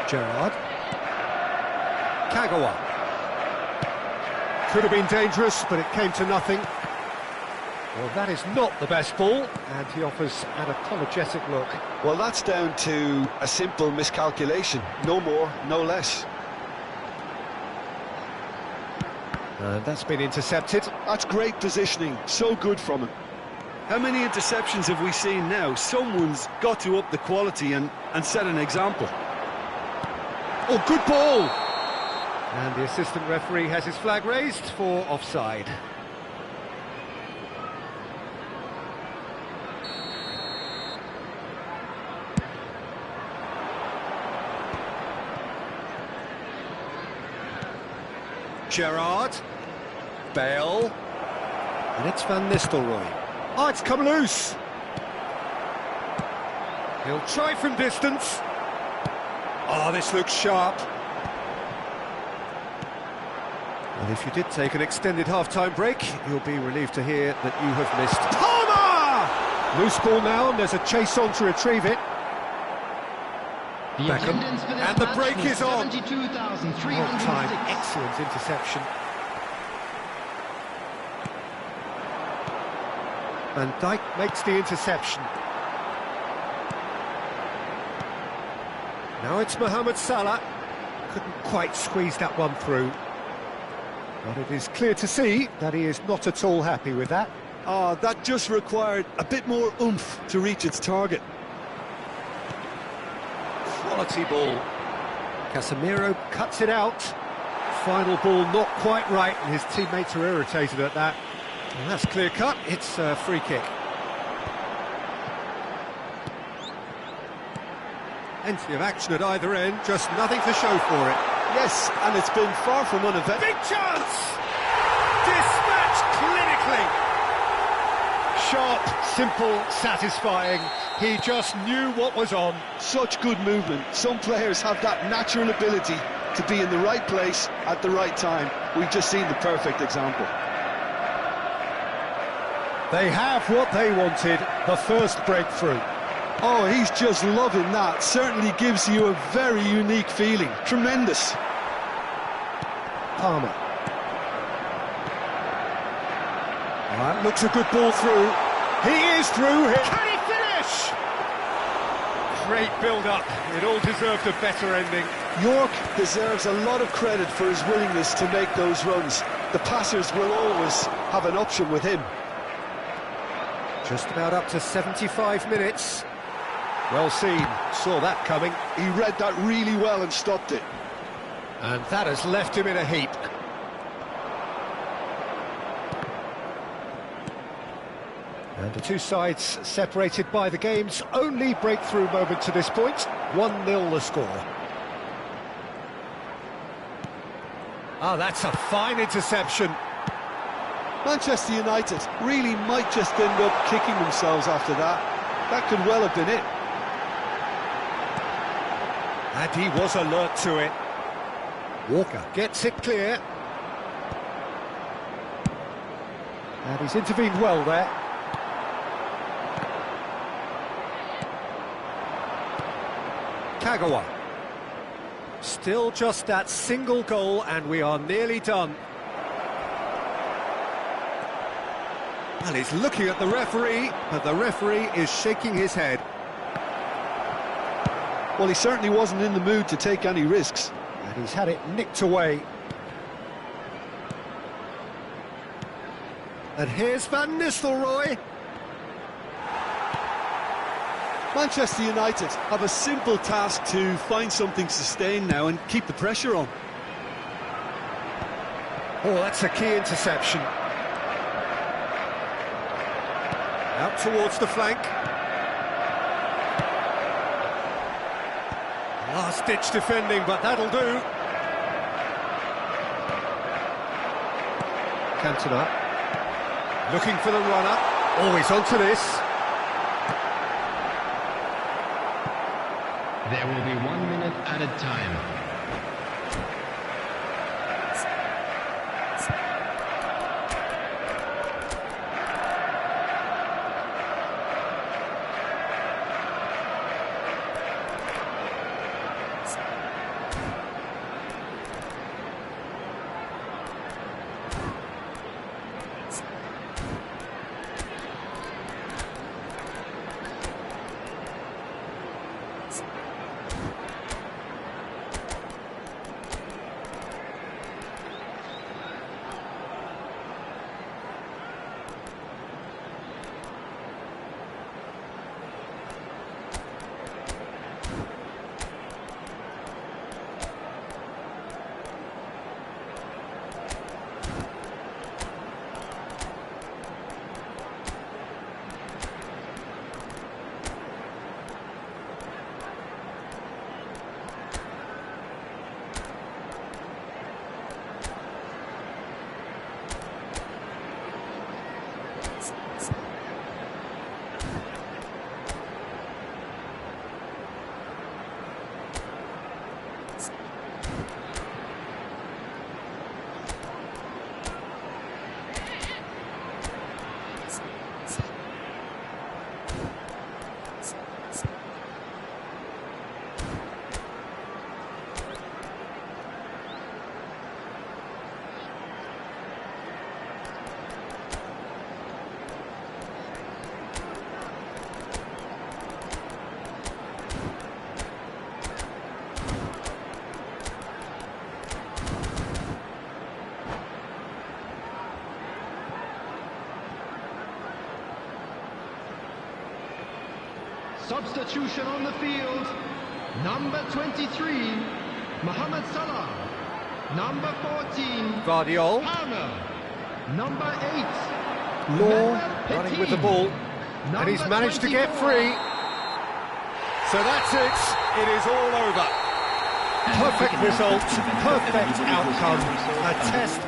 Gerrard. Kagawa. Could have been dangerous, but it came to nothing. Well, that is not the best ball, and he offers an apologetic look. Well, that's down to a simple miscalculation. No more, no less. And that's been intercepted. That's great positioning, so good from him. How many interceptions have we seen now? Someone's got to up the quality and set an example. Oh, good ball! And the assistant referee has his flag raised for offside. Gerrard. Bale. And it's Van Nistelrooy. Oh, it's come loose. He'll try from distance. Oh, this looks sharp. And if you did take an extended half-time break, you'll be relieved to hear that you have missed. Palmer! Loose ball now, and there's a chase on to retrieve it. The Beckham. attendance for this And the match break was is on. 72,306. Well time, excellent interception. Van Dijk makes the interception. Now it's Mohamed Salah. Couldn't quite squeeze that one through. But it is clear to see that he is not at all happy with that. Oh, that just required a bit more oomph to reach its target. Quality ball. Casemiro cuts it out. Final ball not quite right, and his teammates are irritated at that. And that's clear cut. It's a free kick. Plenty of action at either end, just nothing to show for it. Yes, and it's been far from uneventful. Big chance! Dispatched clinically. Sharp, simple, satisfying. He just knew what was on. Such good movement. Some players have that natural ability to be in the right place at the right time. We've just seen the perfect example. They have what they wanted, the first breakthrough. Oh, he's just loving that. Certainly gives you a very unique feeling. Tremendous. Palmer. That looks a good ball through. He is through. Can he finish? Great build-up. It all deserved a better ending. York deserves a lot of credit for his willingness to make those runs. The passers will always have an option with him. Just about up to 75 minutes. Well seen, saw that coming. He read that really well and stopped it. And that has left him in a heap. And the two sides separated by the game's only breakthrough moment to this point. 1-0 the score. Oh, that's a fine interception. Manchester United really might just end up kicking themselves after that. That could well have been it. And he was alert to it. Walker gets it clear. And he's intervened well there. Kagawa. Still just that single goal and we are nearly done. And he's looking at the referee, but the referee is shaking his head. Well, he certainly wasn't in the mood to take any risks. And he's had it nicked away. And here's Van Nistelrooy. Manchester United have a simple task to find something sustained now and keep the pressure on. Oh, that's a key interception. Out towards the flank. Last-ditch defending, but that'll do. Cantona. Looking for the runner. Oh, he's onto this. There will be 1 minute added time. Substitution on the field. Number 23, Mohamed Salah. Number 14, Guardiola. Palmer. Number 8, Law Mehmet running with the Petit. ball. And he's managed to get 24. free. So that's it. It is all over. Perfect result, perfect outcome. A test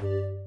Bye.